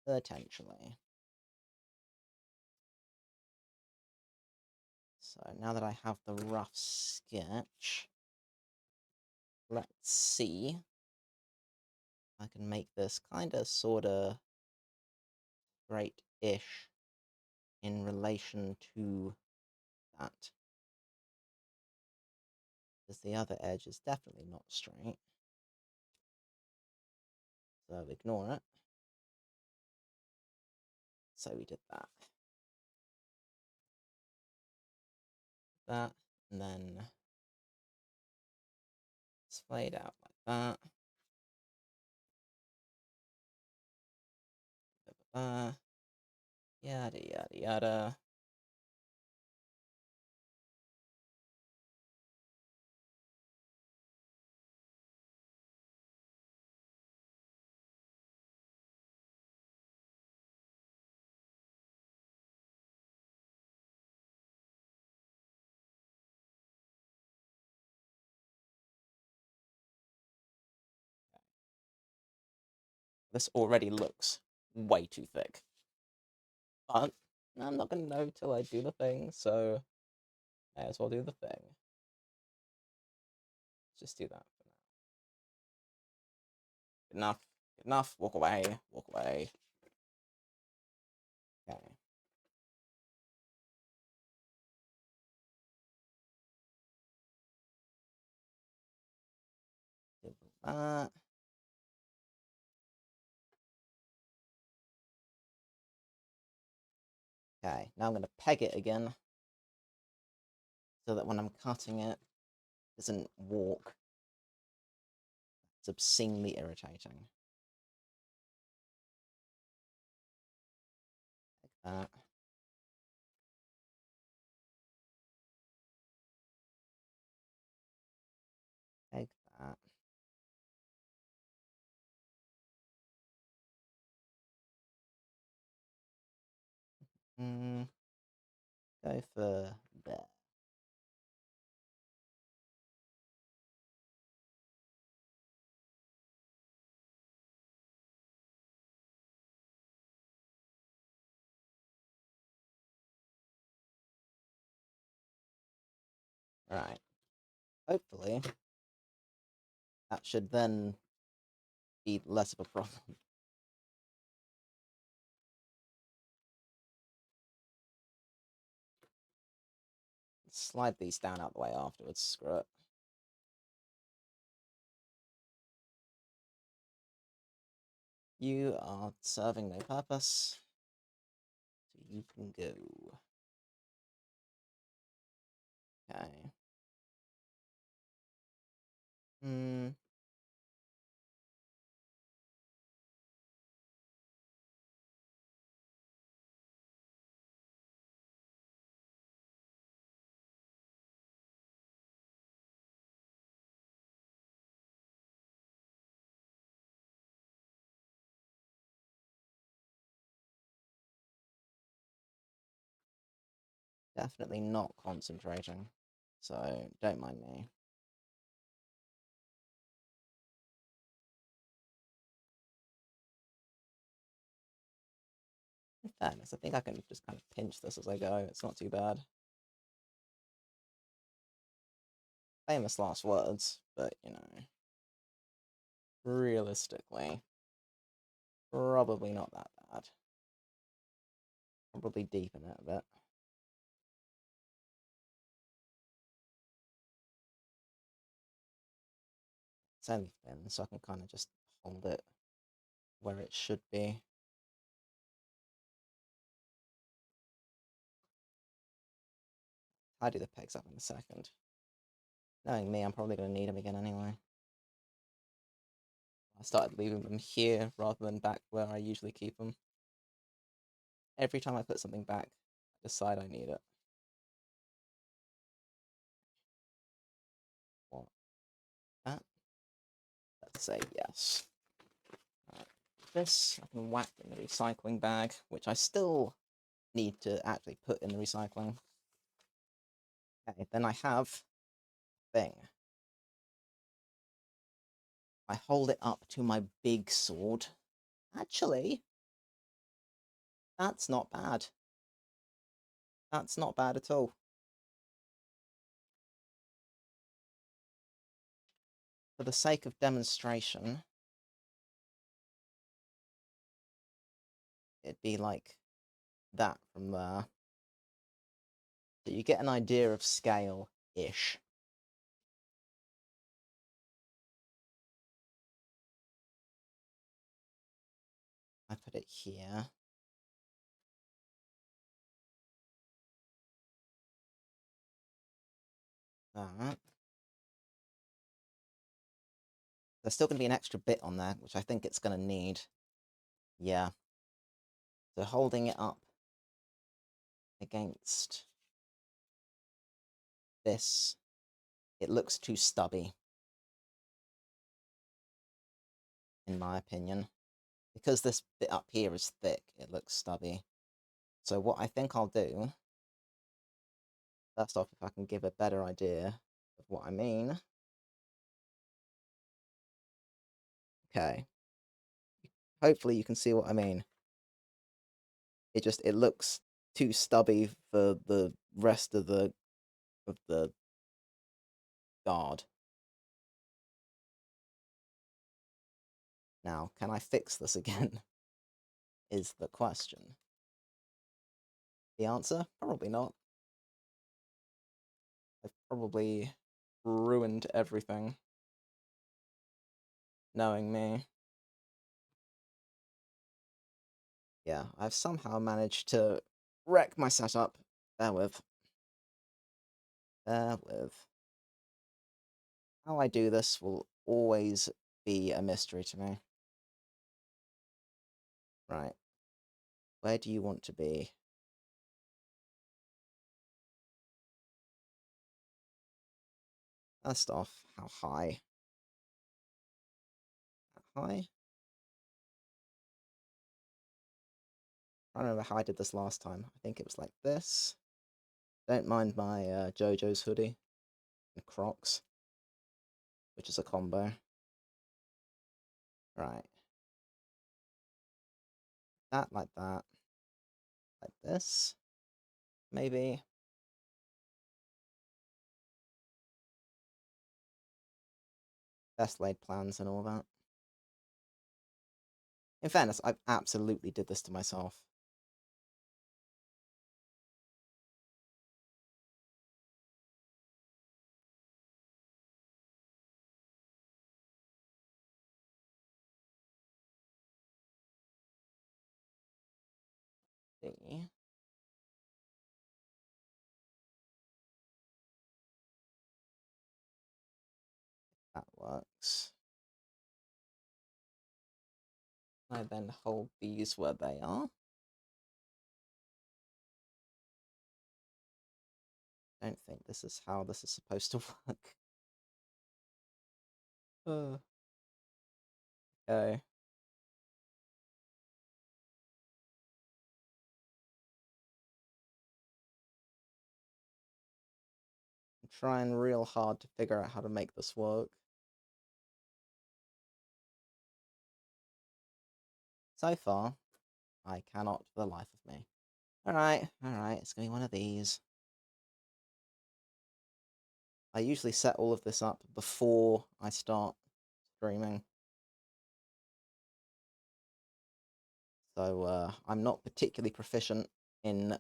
Potentially. So now that I have the rough sketch, let's see. I can make this kinda sorta straight-ish in relation to that. Because the other edge is definitely not straight. So ignore it. So we did that. That, and then splay it out like that. Yada yada yada. This already looks way too thick. But I'm not gonna know till I do the thing, so may as well do the thing. Just do that for now. Good enough. Good enough. Walk away. Walk away. Okay. Do that. Okay, now I'm going to peg it again so that when I'm cutting it, it doesn't walk. It's obscenely irritating. Like that. Like that. Go for there. Right. Hopefully, that should then be less of a problem. Slide these down out the way afterwards. Screw it. You are serving no purpose, so you can go. Okay. Definitely not concentrating, so don't mind me. In fairness, I think I can just kind of pinch this as I go. It's not too bad. Famous last words, but you know, realistically, probably not that bad. Probably deepen it a bit. It's only thin, so I can kind of just hold it where it should be. I'll do the pegs up in a second. Knowing me, I'm probably going to need them again anyway. I started leaving them here rather than back where I usually keep them. Every time I put something back, I decide I need it. What? That? Let's say yes. This I can whack in the recycling bag, which I still need to actually put in the recycling. Okay, then I have thing. I hold it up to my big sword. Actually, that's not bad. That's not bad at all. For the sake of demonstration, it'd be like that from there. So you get an idea of scale-ish. I put it here. That. There's still going to be an extra bit on there, which I think it's going to need. Yeah. So holding it up against this, it looks too stubby, in my opinion. Because this bit up here is thick, it looks stubby. So what I think I'll do, first off, if I can give a better idea of what I mean. Okay. Hopefully you can see what I mean. It looks too stubby for the rest of the guard. Now, can I fix this again? Is the question. The answer? Probably not. I've probably ruined everything. Knowing me. Yeah, I've somehow managed to wreck my setup. Bear with. Bear with. How I do this will always be a mystery to me. Right. Where do you want to be? First off, how high? How high? I don't remember how I did this last time. I think it was like this. Don't mind my JoJo's hoodie and Crocs, which is a combo. Right. That like that. Like this. Maybe. Best laid plans and all that. In fairness, I absolutely did this to myself. See. That works. I then hold these where they are. I don't think this is how this is supposed to work. Okay. trying real hard to figure out how to make this work. So far, I cannot for the life of me. Alright, it's gonna be one of these. I usually set all of this up before I start streaming. So, I'm not particularly proficient in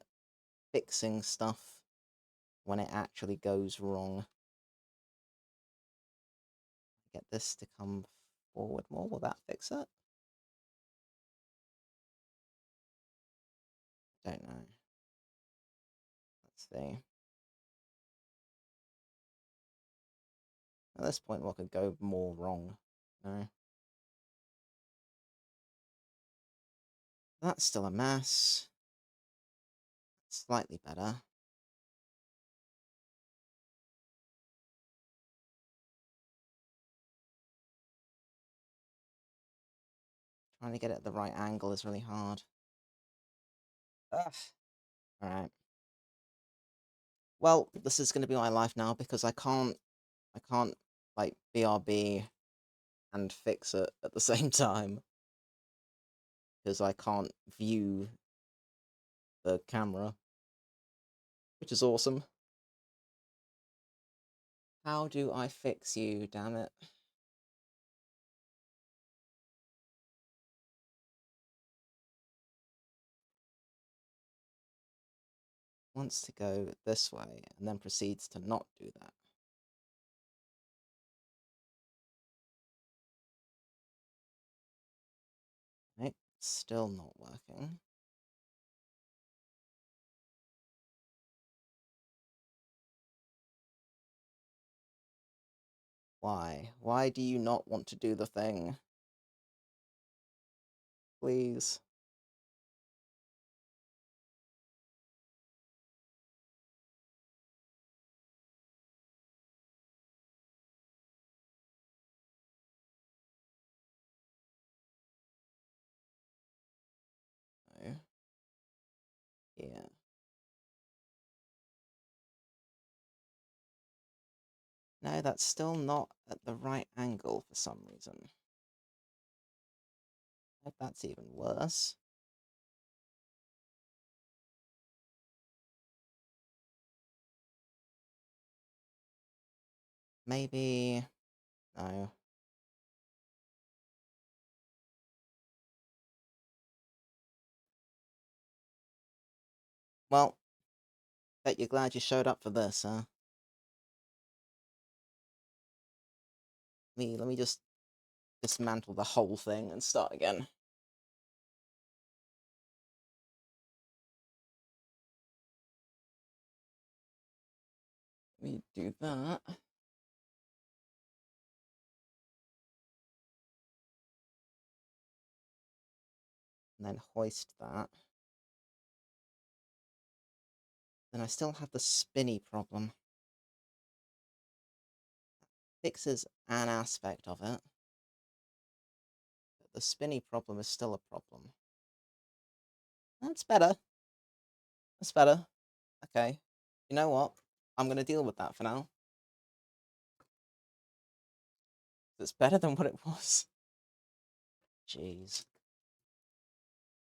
fixing stuff when it actually goes wrong. Get this to come forward more. Will that fix it? Don't know. Let's see. At this point, what could go more wrong? No. That's still a mess. Slightly better. Trying to get it at the right angle is really hard. Ugh. Alright. Well, this is going to be my life now because I can't, like, BRB and fix it at the same time. Because I can't view the camera. Which is awesome. How do I fix you, damn it? Wants to go this way, and then proceeds to not do that. Nope, still not working. Why? Why do you not want to do the thing? Please. No. Yeah. No, that's still not at the right angle for some reason. That's even worse. Maybe... No. Well, bet you're glad you showed up for this, huh? Let me just dismantle the whole thing and start again. Let me do that. And then hoist that. Then I still have the spinny problem. Fixes an aspect of it. But the spinny problem is still a problem. That's better. That's better. Okay. You know what? I'm gonna deal with that for now. It's better than what it was. Jeez.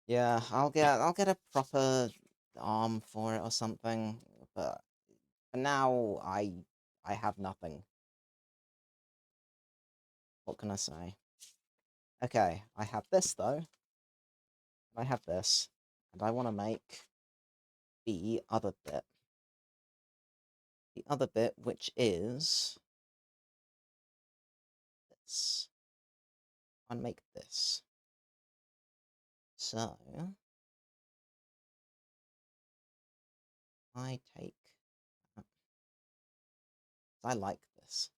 Yeah, I'll get a proper arm for it or something, but for now I have nothing. What can I say? Okay, I have this though. I have this, and I want to make the other bit. The other bit, which is this. I make this. So I take. I like this.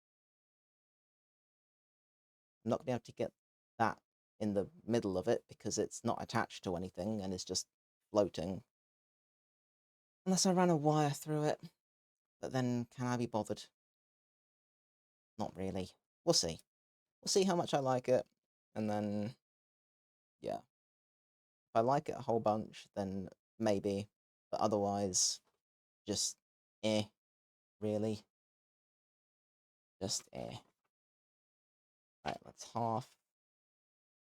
I'm not going to be able to get that in the middle of it because it's not attached to anything and it's just floating. Unless I run a wire through it. But then, can I be bothered? Not really. We'll see. We'll see how much I like it. And then, yeah. If I like it a whole bunch, then maybe. But otherwise, just really. Just Right, let's half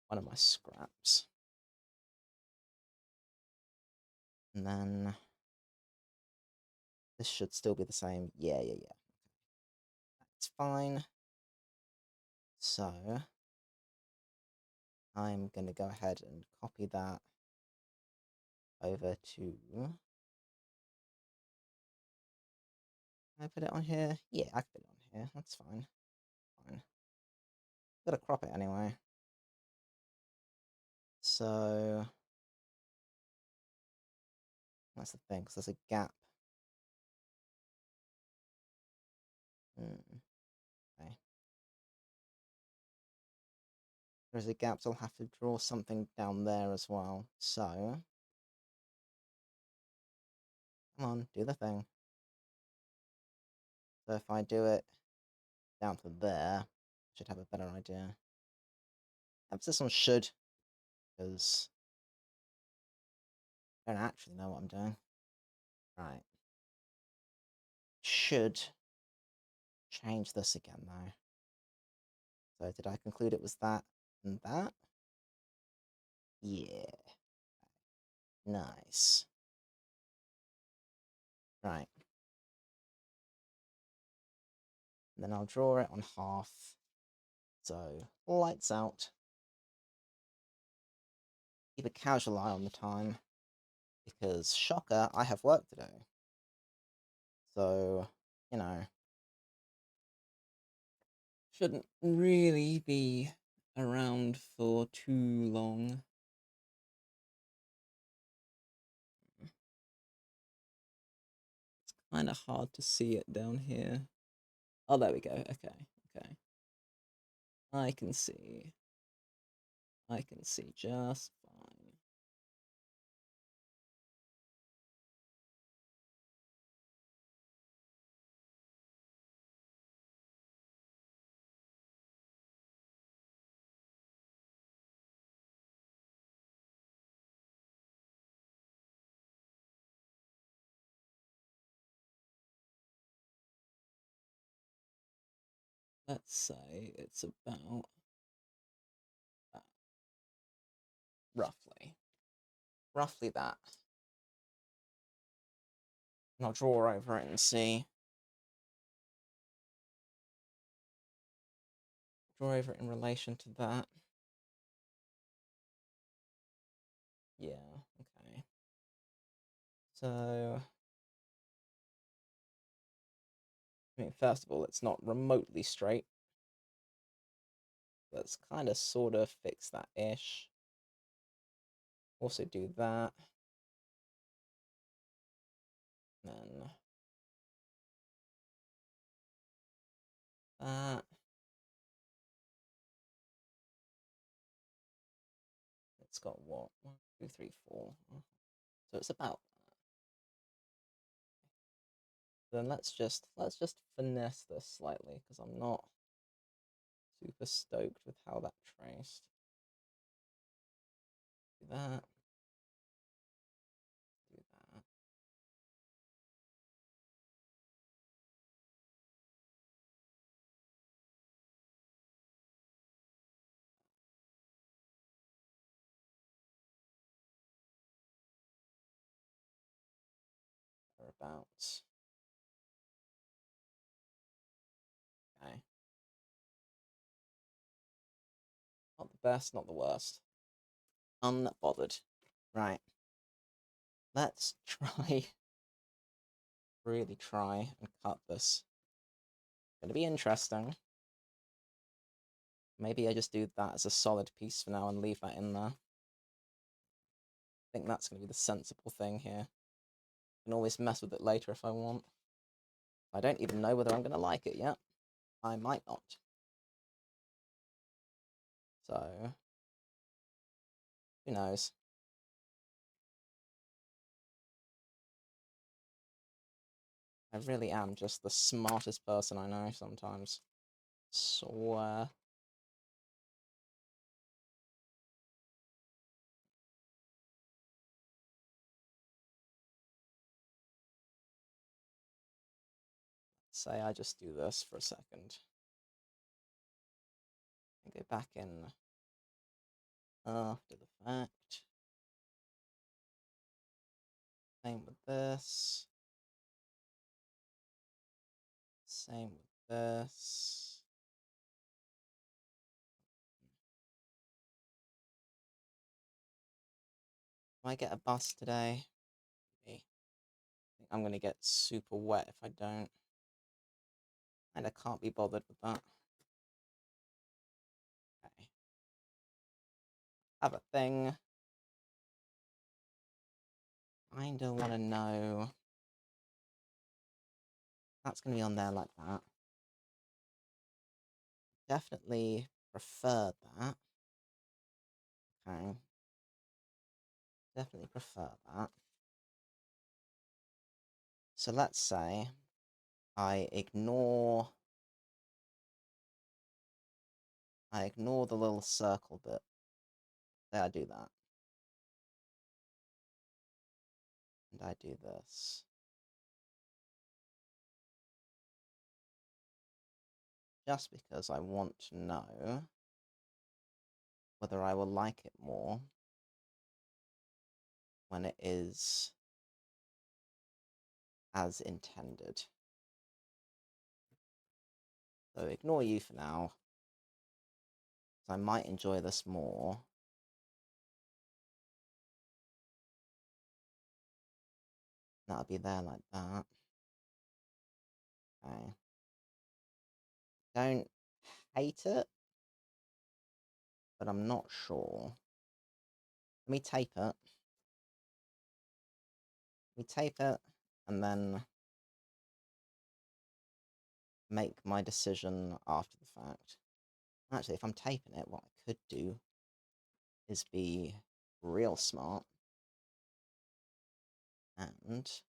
one of my scraps. And then this should still be the same. Yeah. That's fine. So I'm going to go ahead and copy that over to... Can I put it on here? Yeah, I can put it on here. That's fine. Fine. Gotta crop it anyway. So that's the thing, because there's a gap. Okay. There's a gap, so I'll have to draw something down there as well. So come on, do the thing. So if I do it down to there, I should have a better idea. Emphasis on should, because I don't actually know what I'm doing. Right. Should change this again, though. So did I conclude it was that and that? Yeah. Nice. Right. And then I'll draw it on half. So, lights out. Keep a casual eye on the time, because, shocker, I have work to do. So, you know, shouldn't really be around for too long. It's kind of hard to see it down here. Oh, there we go. Okay. I can see. I can see just fine. Let's say it's about that. Roughly that. And I'll draw over it and see. Draw over it in relation to that. Yeah, okay. So, I mean, first of all, it's not remotely straight. Let's kind of sort of fix that ish. Also do that. Then that. It's got what? 1, 2, 3, 4. So it's about that. Then let's just finesse this slightly, because I'm not super stoked with how that traced. Do that. Do that. Thereabouts. Okay. Not the best, not the worst. Unbothered. Right. Let's try, really try and cut this. It's gonna be interesting. Maybe I just do that as a solid piece for now and leave that in there. I think that's gonna be the sensible thing here. I can always mess with it later if I want. I don't even know whether I'm gonna like it yet. I might not. So, who knows? I really am just the smartest person I know sometimes. Swear. Say I just do this for a second. Go back in after the fact. Same with this. Same with this. Do I get a bus today? Maybe. I think I'm gonna get super wet if I don't. And I can't be bothered with that. Okay. Have a thing. Kinda wanna know. That's gonna be on there like that. Definitely prefer that. Okay. Definitely prefer that. So let's say I ignore the little circle bit. Say I do that. And I do this. Just because I want to know whether I will like it more when it is as intended. So ignore you for now. I might enjoy this more. That'll be there like that. Okay. Don't hate it, but I'm not sure. Let me tape it. And then make my decision after the fact. Actually, if I'm taping it, what I could do is be real smart and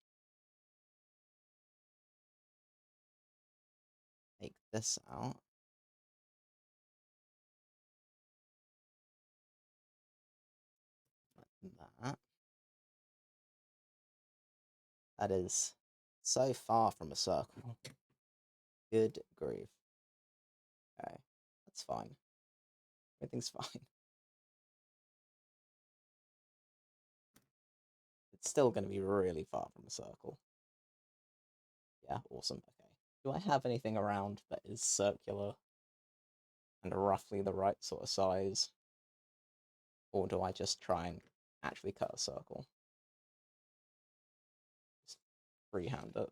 take this out. Like that. That is so far from a circle. Good grief. Okay, that's fine. Everything's fine. It's still going to be really far from a circle. Yeah, awesome. Okay. Do I have anything around that is circular and roughly the right sort of size? Or do I just try and actually cut a circle? Just freehand it.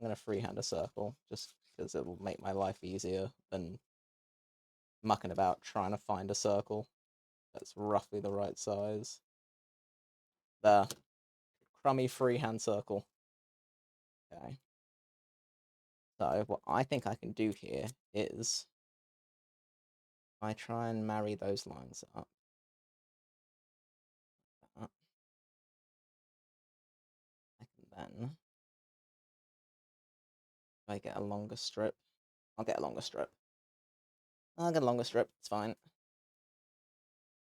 I'm going to freehand a circle just because it will make my life easier than mucking about trying to find a circle that's roughly the right size. There. Crummy freehand circle. Okay. So what I think I can do here is I try and marry those lines up. I can then, if I get a longer strip, I'll get a longer strip. I'll get a longer strip, it's fine.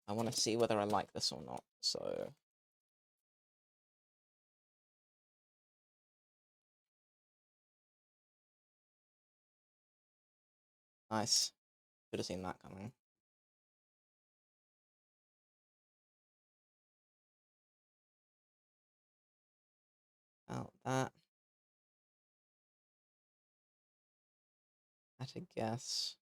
I want to see whether I like this or not, so... Nice. Could have seen that coming. About that. At a guess.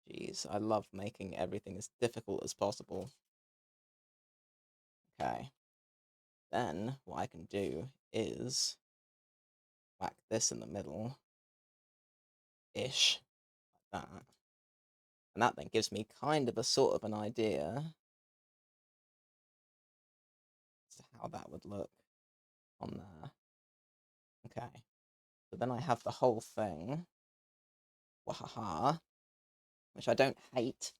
Jeez, I love making everything as difficult as possible. Okay. Then, what I can do is whack this in the middle. Ish. Like that. And that then gives me kind of a sort of an idea as to how that would look on there. Okay. So then I have the whole thing. Wahaha. Which I don't hate,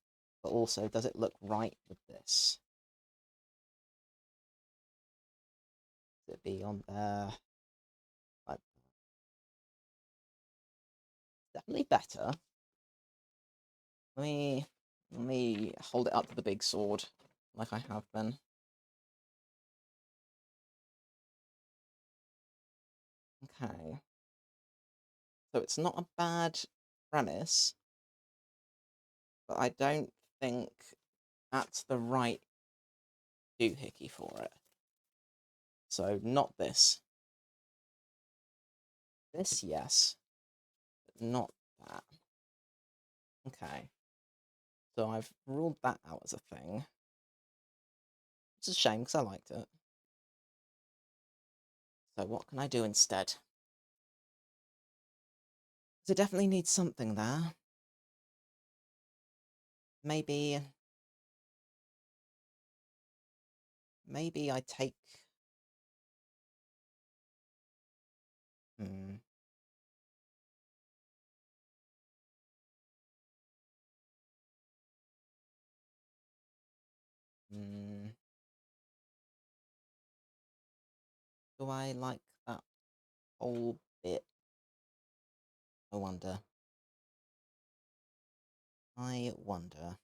but also does it look right with this? Does it be on there? Like, definitely better. Let me hold it up to the big sword, like I have been. Okay. So it's not a bad premise, but I don't think that's the right doohickey for it. So not this. This, yes, but not that. Okay. So I've ruled that out as a thing. It's a shame because I liked it. So what can I do instead? Because it definitely needs something there. Maybe I take... Hmm. Hmm. Do I like that whole bit? I wonder. I wonder.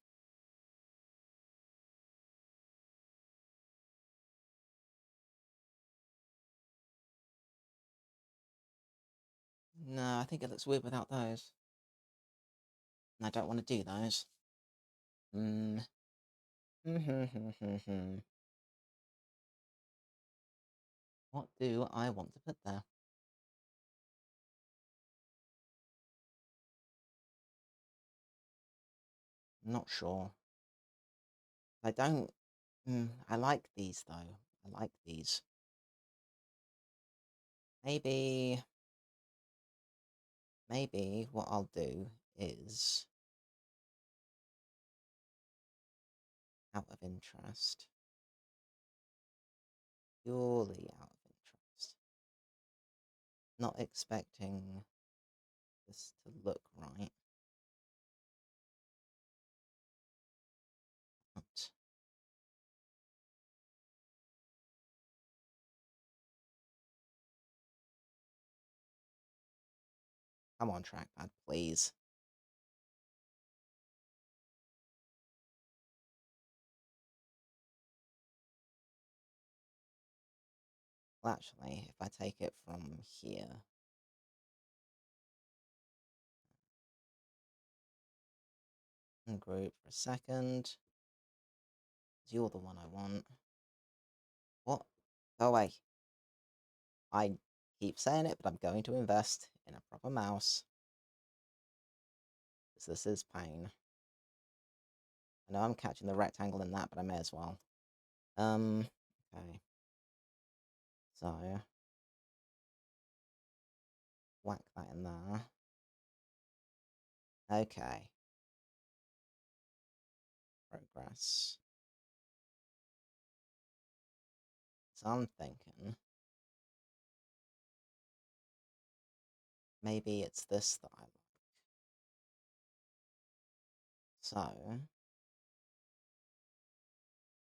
No, I think it looks weird without those. And I don't want to do those. Hmm. What do I want to put there? Not sure. I don't... I like these, though. I like these. Maybe what I'll do is, out of interest, purely out of interest, not expecting this to look right, but come on, trackpad, please. Well, actually, if I take it from here, and group for a second, you're the one I want. What? Go away. I keep saying it, but I'm going to invest in a proper mouse. Because this is pain. I know I'm catching the rectangle in that, but I may as well. Okay. So, whack that in there. Okay. Progress. So I'm thinking, maybe it's this that I like. So,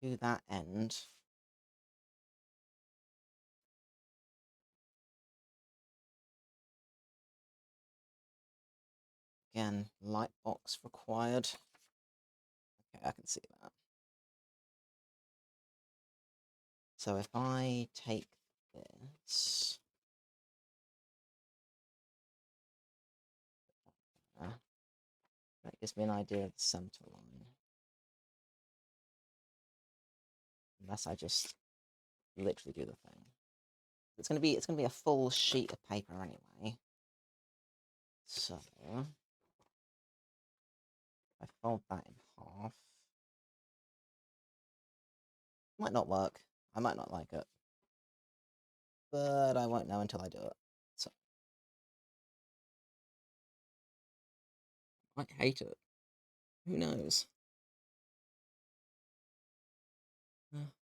to that end, again, light box required. Okay, I can see that. So if I take this, that gives me an idea of the center line. Unless I just literally do the thing. It's gonna be a full sheet of paper anyway. So I fold that in half. Might not work. I might not like it. But I won't know until I do it. So I might hate it. Who knows?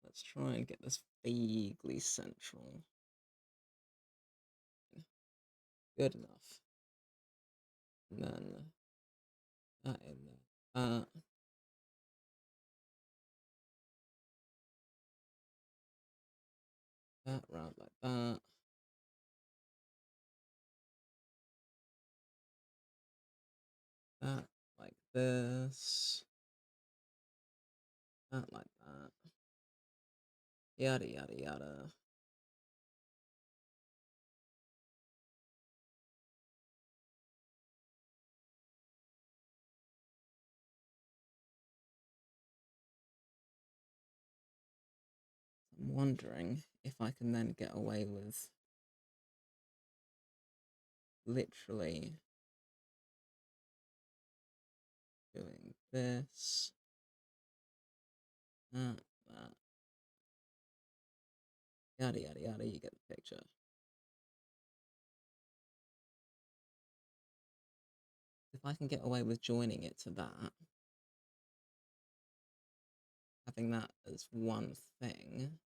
Let's try and get this vaguely central. Good enough. And then that in there. That round like that. That like this. That like that. Yada yada yada. I'm wondering if I can then get away with literally doing this, that, yada yada yada, you get the picture. If I can get away with joining it to that, having that as one thing,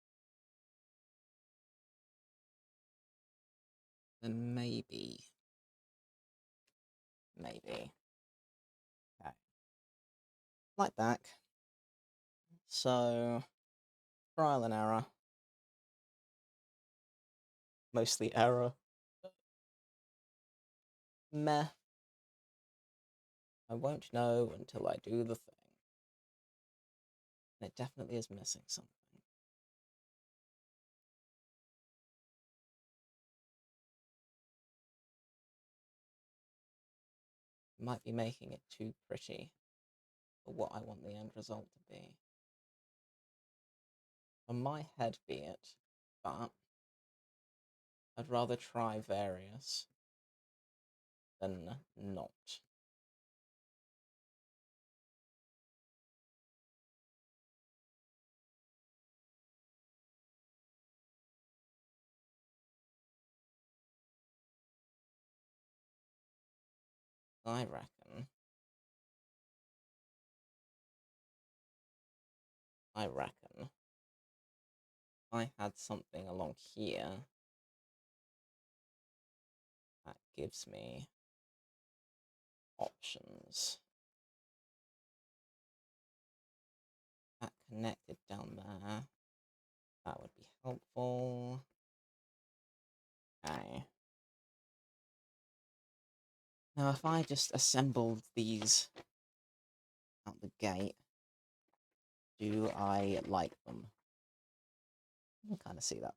then maybe. Okay. Like back. So, trial and error. Mostly error. Meh. I won't know until I do the thing. And it definitely is missing something. Might be making it too pretty for what I want the end result to be. On my head be it, but I'd rather try various than not. I reckon I had something along here that gives me options. That connected down there. That would be helpful. Okay. Now, if I just assembled these out the gate, do I like them? I can kind of see that.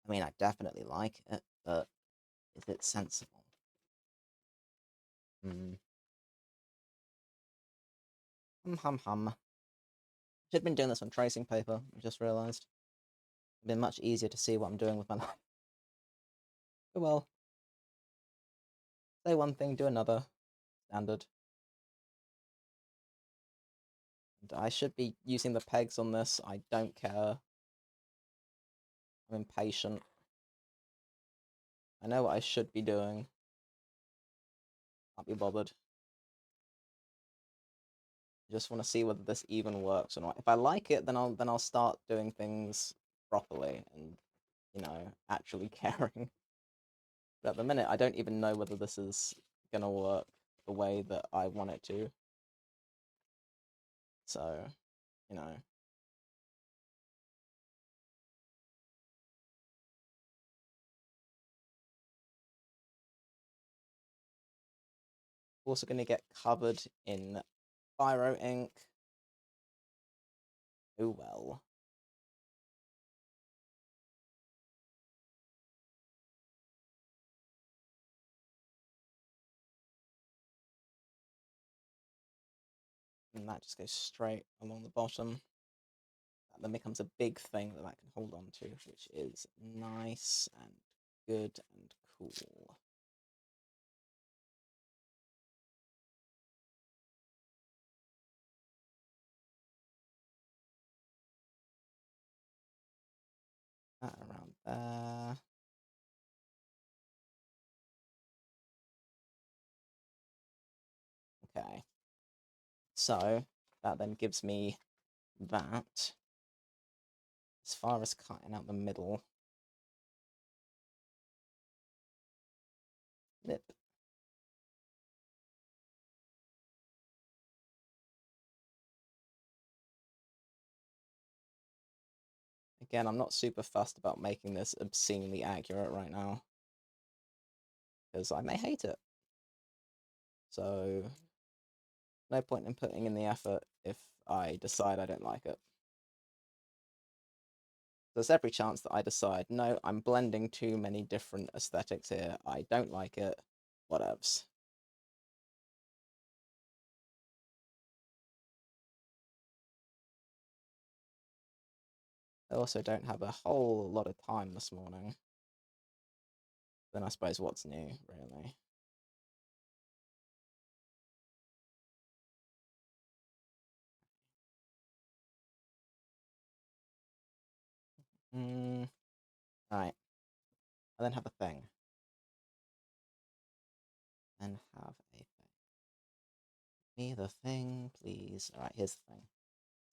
I mean, I definitely like it, but is it sensible? Hum. Should have been doing this on tracing paper, I just realised. It'd been much easier to see what I'm doing with my life. Oh well. Say one thing, do another. Standard. And I should be using the pegs on this. I don't care. I'm impatient. I know what I should be doing. Can't be bothered. Just want to see whether this even works or not. If I like it, then I'll start doing things properly and, you know, actually caring. But at the minute, I don't even know whether this is gonna work the way that I want it to. So, you know. Also gonna get covered in Biro ink. Oh well. And that just goes straight along the bottom. That then becomes a big thing that I can hold on to, which is nice and good and cool. That around there. Okay. So that then gives me that. As far as cutting out the middle. Nip. Again, I'm not super fussed about making this obscenely accurate right now, because I may hate it. So, no point in putting in the effort if I decide I don't like it. There's every chance that I decide, no, I'm blending too many different aesthetics here, I don't like it, whatevs. I also don't have a whole lot of time this morning. Then I suppose what's new, really? Right. I then have a thing. Then have a thing. Me the thing, please. Alright, here's the thing.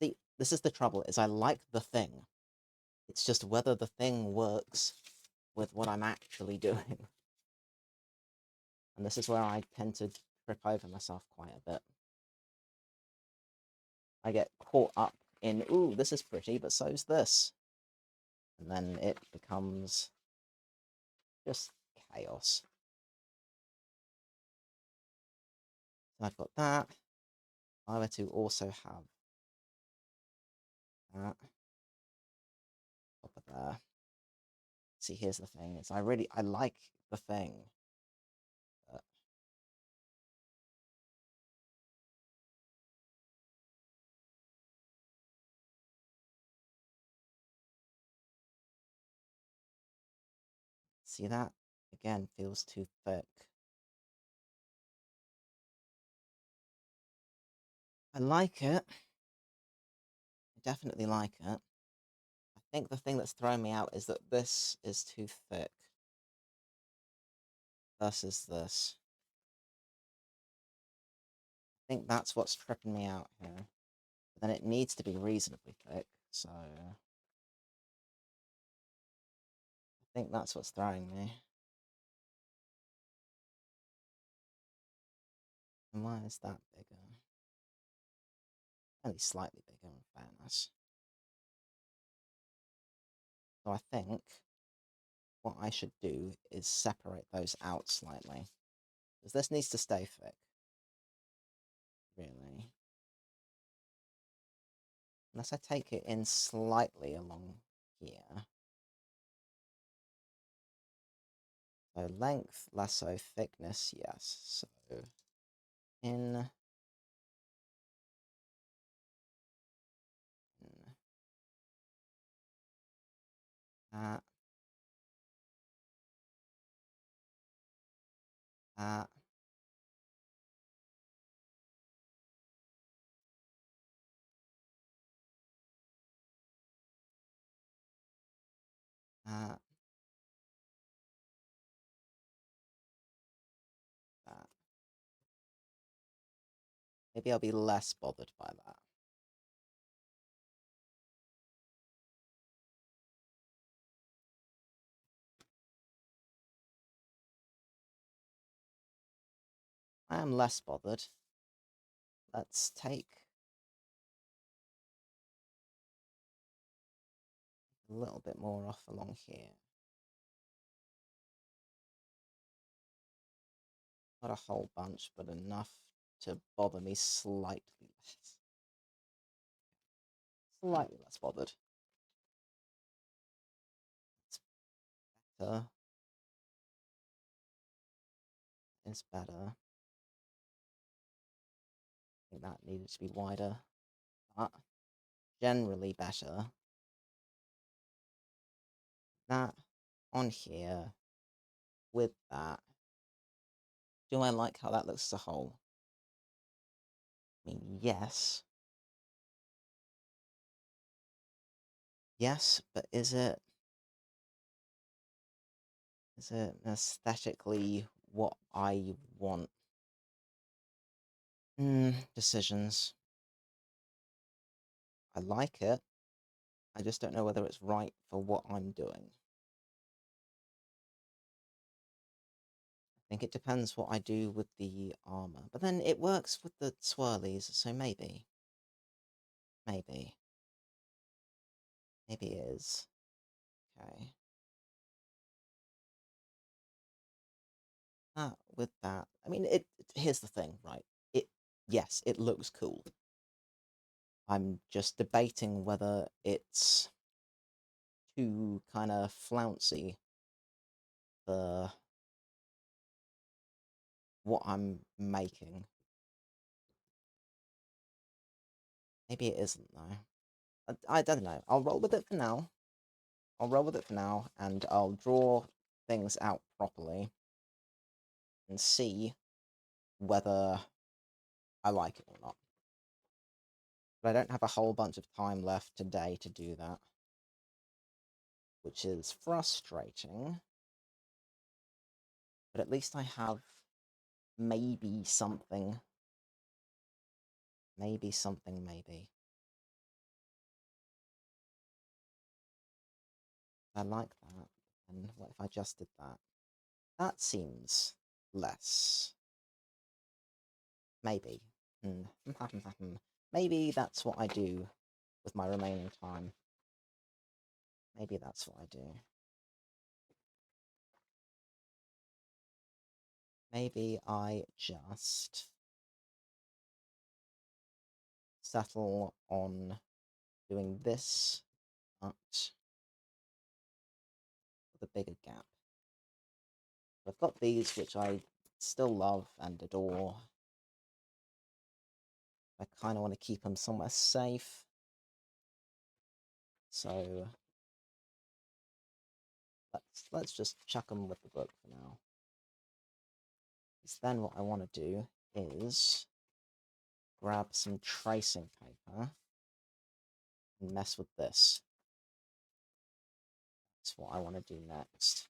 See, this is the trouble, is I like the thing. It's just whether the thing works with what I'm actually doing. And this is where I tend to trip over myself quite a bit. I get caught up in, ooh, this is pretty, but so's this. And then it becomes just chaos. So I've got that. I were to also have that. Top of there. See, here's the thing, is I like the thing. But see that? Again, feels too thick. I like it. I definitely like it. I think the thing that's throwing me out is that this is too thick versus this. I think that's what's tripping me out here. But then it needs to be reasonably thick, so I think that's what's throwing me. And why is that bigger? Only slightly bigger, in fairness. So I think what I should do is separate those out slightly. Because this needs to stay thick. Really. Unless I take it in slightly along here. So length, lasso, thickness, yes. So in, that, that, that, that. Maybe I'll be less bothered by that. I am less bothered. Let's take a little bit more off along here. Not a whole bunch, but enough to bother me slightly less. Slightly less bothered. It's better. It's better. I think that needed to be wider. But generally better. That on here with that. Do I like how that looks as a whole? I mean, yes. Yes, but is it aesthetically what I want? Decisions. I like it. I just don't know whether it's right for what I'm doing. I think it depends what I do with the armor. But then it works with the swirlies, so maybe. Maybe. Maybe it is. Okay. With that. I mean, here's the thing, right? Yes, it looks cool. I'm just debating whether it's too kind of flouncy for what I'm making. Maybe it isn't, though. I don't know. I'll roll with it for now. I'll roll with it for now, and I'll draw things out properly and see whether I like it or not. But I don't have a whole bunch of time left today to do that, which is frustrating. But at least I have maybe something. Maybe something, maybe. I like that. And what if I just did that? That seems less. Maybe. Maybe that's what I do with my remaining time. Maybe that's what I do. Maybe I just settle on doing this, but with a bigger gap. I've got these, which I still love and adore. I kind of want to keep them somewhere safe. So let's just chuck them with the book for now. Because then what I want to do is grab some tracing paper and mess with this. That's what I want to do next.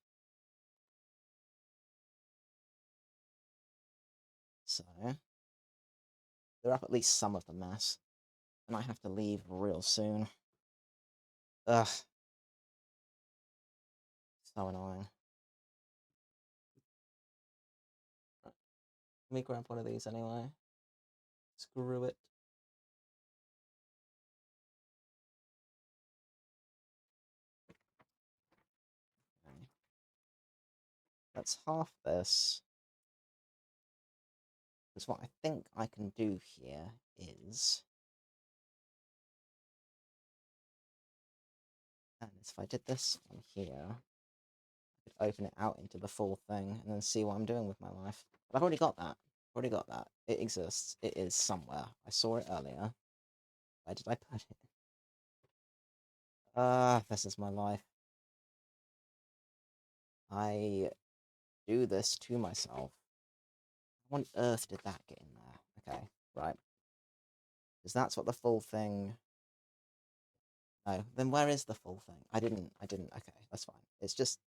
So, clear up at least some of the mess. And I have to leave real soon. Ugh. So annoying. Right. Let me grab one of these anyway. Screw it. Okay. That's half this. Because what I think I can do here is... And if I did this on here, I could open it out into the full thing and then see what I'm doing with my life. But I've already got that. Already got that. It exists. It is somewhere. I saw it earlier. Where did I put it? This is my life. I do this to myself. How on earth did that get in there? Okay, right. Because that's what the full thing... No, then where is the full thing? I didn't. Okay, that's fine. It's just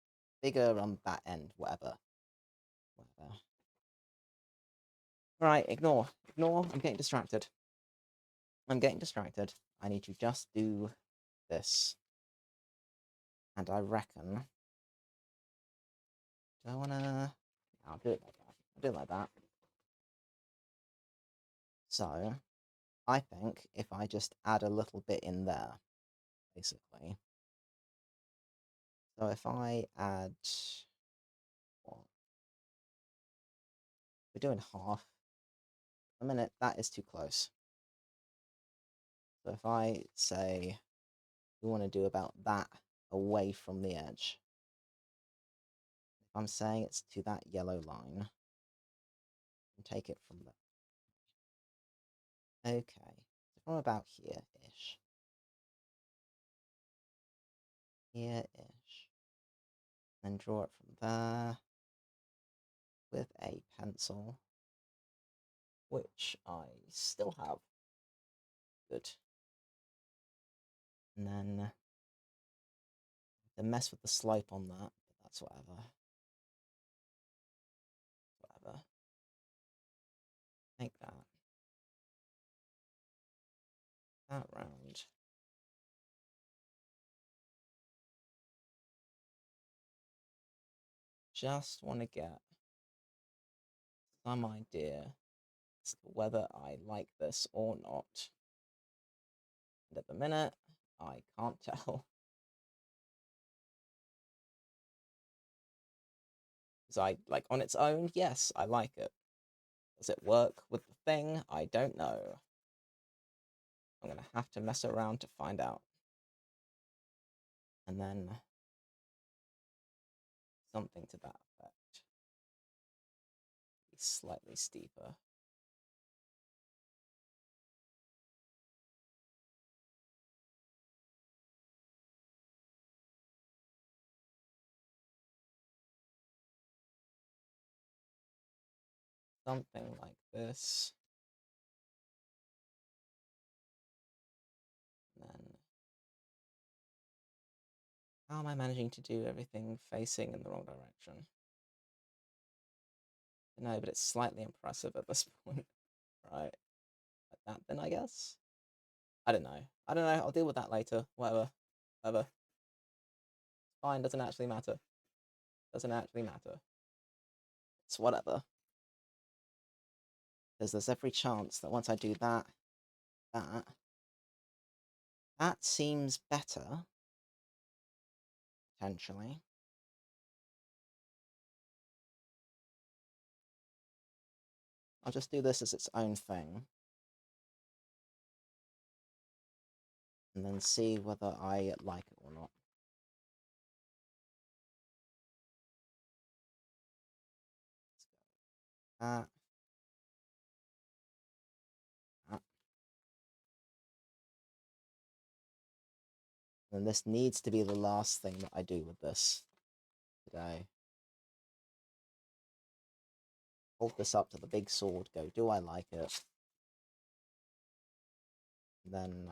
bigger on that end, whatever. Whatever. Right, ignore. Ignore. I'm getting distracted. I'm getting distracted. I need to just do this. And I reckon... Do I wanna... I'll do it like that. I'll do it like that. So, I think if I just add a little bit in there, basically. So if I add... What? We're doing half. A minute, that is too close. So if I say we want to do about that away from the edge, if I'm saying it's to that yellow line, and take it from there. Okay, so from about here-ish. Here-ish. Then draw it from there with a pencil, which I still have. Good. And then mess with the slope on that, but that's whatever. Whatever. Make that. That round. Just want to get some idea as to whether I like this or not. And at the minute, I can't tell. Because I, like, on its own, yes, I like it. Does it work with the thing? I don't know. I'm going to have to mess around to find out. And then something to that effect. Be slightly steeper. something like this. And then, how am I managing to do everything facing in the wrong direction? No, but it's slightly impressive at this point, right? Like that, then I guess. I don't know. I'll deal with that later. Whatever. Whatever. Fine. Doesn't actually matter. Doesn't actually matter. It's whatever. Because there's every chance that once I do that, that seems better. Potentially. I'll just do this as its own thing. And then see whether I like it or not. That. That. And this needs to be the last thing that I do with this today. Hold this up to the big sword, go, do I like it? And then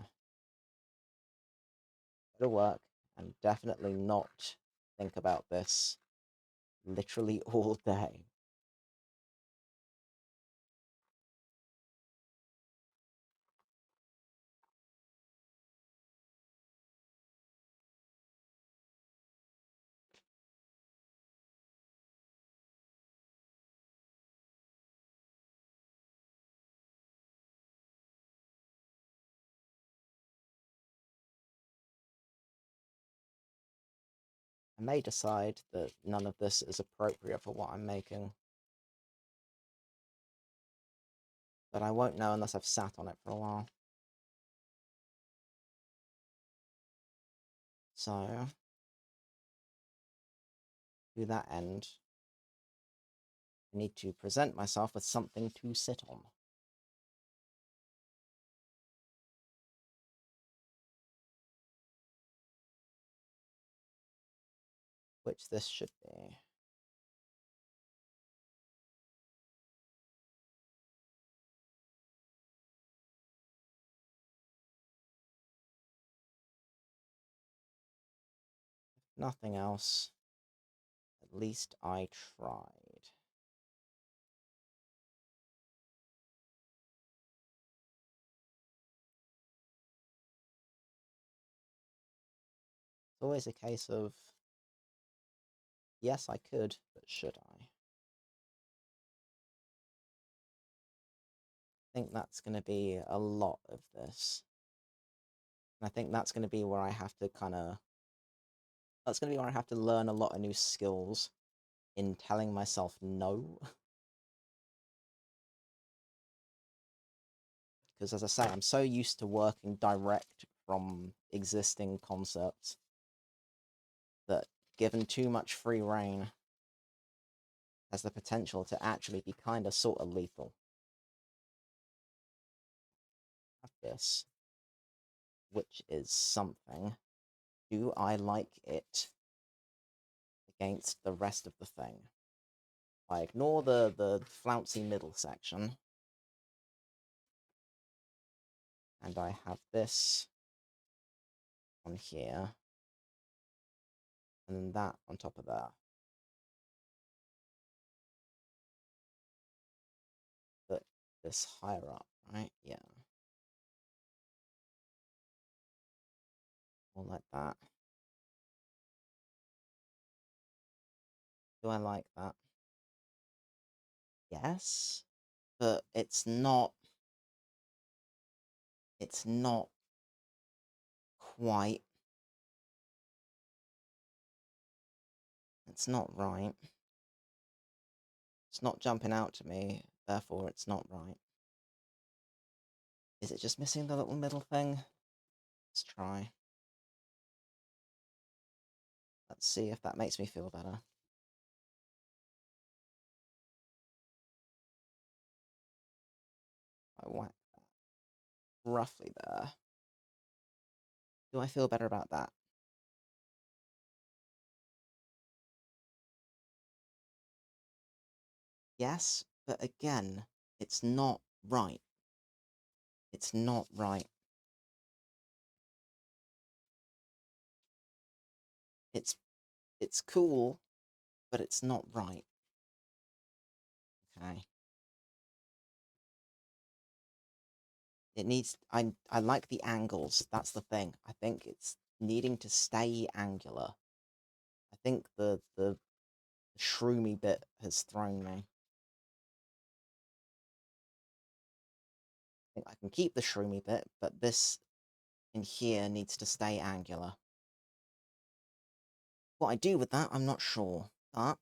go to work and definitely not think about this literally all day. I may decide that none of this is appropriate for what I'm making. But I won't know unless I've sat on it for a while. So, to that end, I need to present myself with something to sit on. Which this should be. If nothing else, at least I tried. It's always a case of, yes, I could, but should I? I think that's going to be a lot of this. And I think that's going to be where I have to that's going to be where I have to learn a lot of new skills in telling myself no. Because as I say, I'm so used to working direct from existing concepts that given too much free reign has the potential to actually be kind of sort of lethal. Have this, which is something. Do I like it against the rest of the thing? I ignore the flouncy middle section. And I have this on here. And then that on top of that. But this higher up, right? Yeah. More like that. Do I like that? Yes. But it's not quite. It's not right. It's not jumping out to me, therefore it's not right. Is it just missing the little middle thing? Let's try. Let's see if that makes me feel better. I whack that roughly there. Do I feel better about that? Yes, But again, it's not right. It's not right. It's cool, but it's not right. Okay. It needs, I like the angles, that's the thing. I think it's needing to stay angular. I think the shroomy bit has thrown me. I think I can keep the shroomy bit, but this in here needs to stay angular. What I do with that, I'm not sure. But,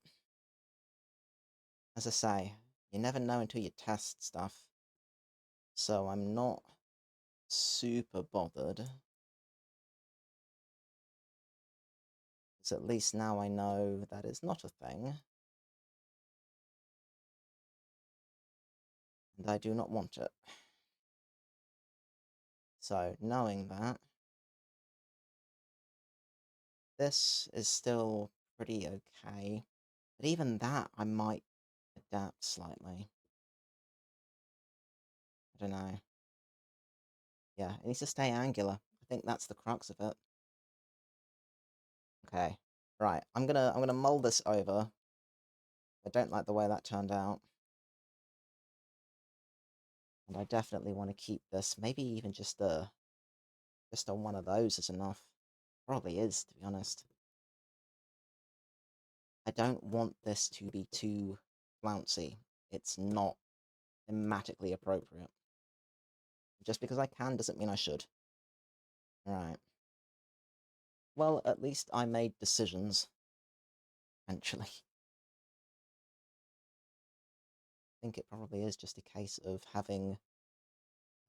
as I say, you never know until you test stuff. So I'm not super bothered. So at least now I know that is not a thing. And I do not want it. So, knowing that, this is still pretty okay. But even that, I might adapt slightly. I don't know. Yeah, it needs to stay angular. I think that's the crux of it. Okay. Right, I'm gonna mull this over. I don't like the way that turned out. And I definitely want to keep this. Maybe even just on one of those is enough. Probably is, to be honest. I don't want this to be too flouncy. It's not thematically appropriate. Just because I can doesn't mean I should. Right. Well, at least I made decisions. Eventually. I think it probably is just a case of having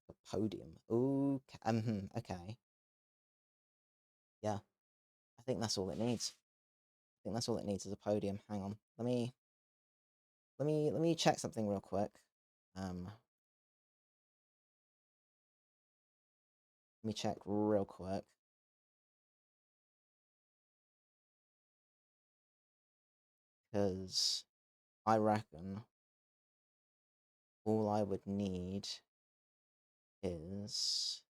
a podium. Ooh, okay. Yeah. I think that's all it needs. I think that's all it needs is a podium. Hang on. Let me check something real quick. Let me check real quick. Because I reckon all I would need is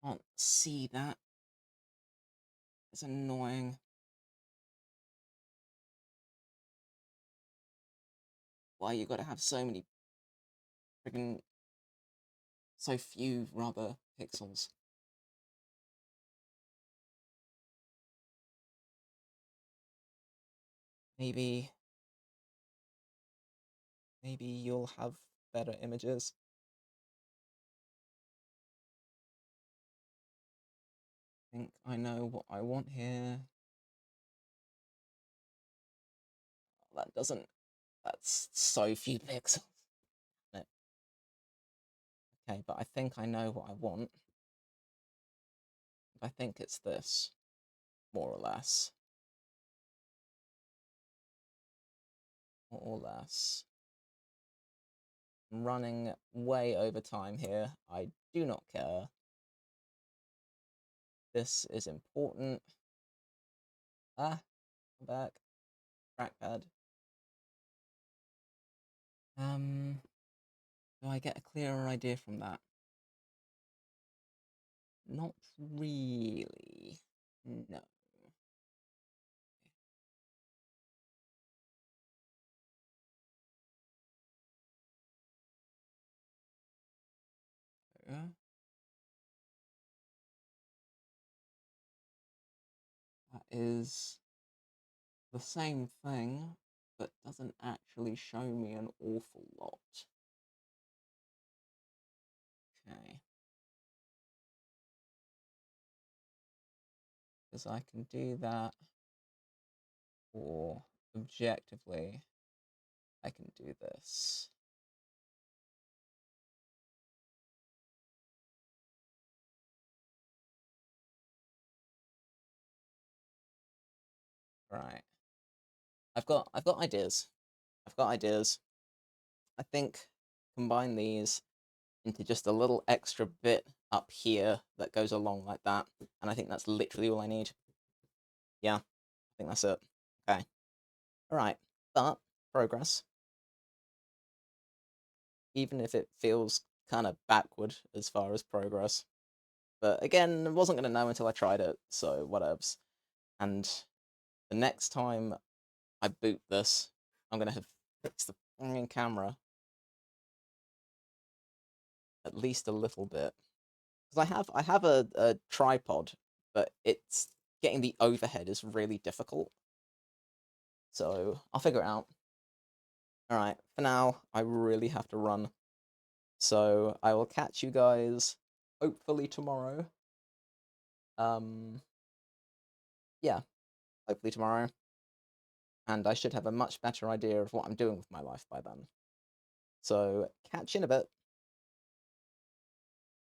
can't see that. It's annoying. Why you gotta have so many friggin' so few rather pixels? Maybe you'll have better images. I think I know what I want here. That doesn't. That's so few pixels. No. Okay, but I think I know what I want. I think it's this, more or less. More or less. I'm running way over time here. I do not care. This is important. Ah, I'm back. Trackpad. Do I get a clearer idea from that? Not really. No. Yeah. That is the same thing, but doesn't actually show me an awful lot. Okay. Because I can do that, or objectively, I can do this. Right. I've got ideas. I've got ideas. I think combine these into just a little extra bit up here that goes along like that, and I think that's literally all I need. Yeah, I think that's it. Okay. Alright. But progress, even if it feels kind of backward as far as progress. But again, I wasn't going to know until I tried it, so whatevs. And the next time I boot this, I'm going to have fixed the fucking camera at least a little bit. Because I have a tripod, but it's getting the overhead is really difficult. So I'll figure it out. Alright, for now, I really have to run. So I will catch you guys hopefully tomorrow. Um, yeah, hopefully tomorrow. And I should have a much better idea of what I'm doing with my life by then. So catch you in a bit.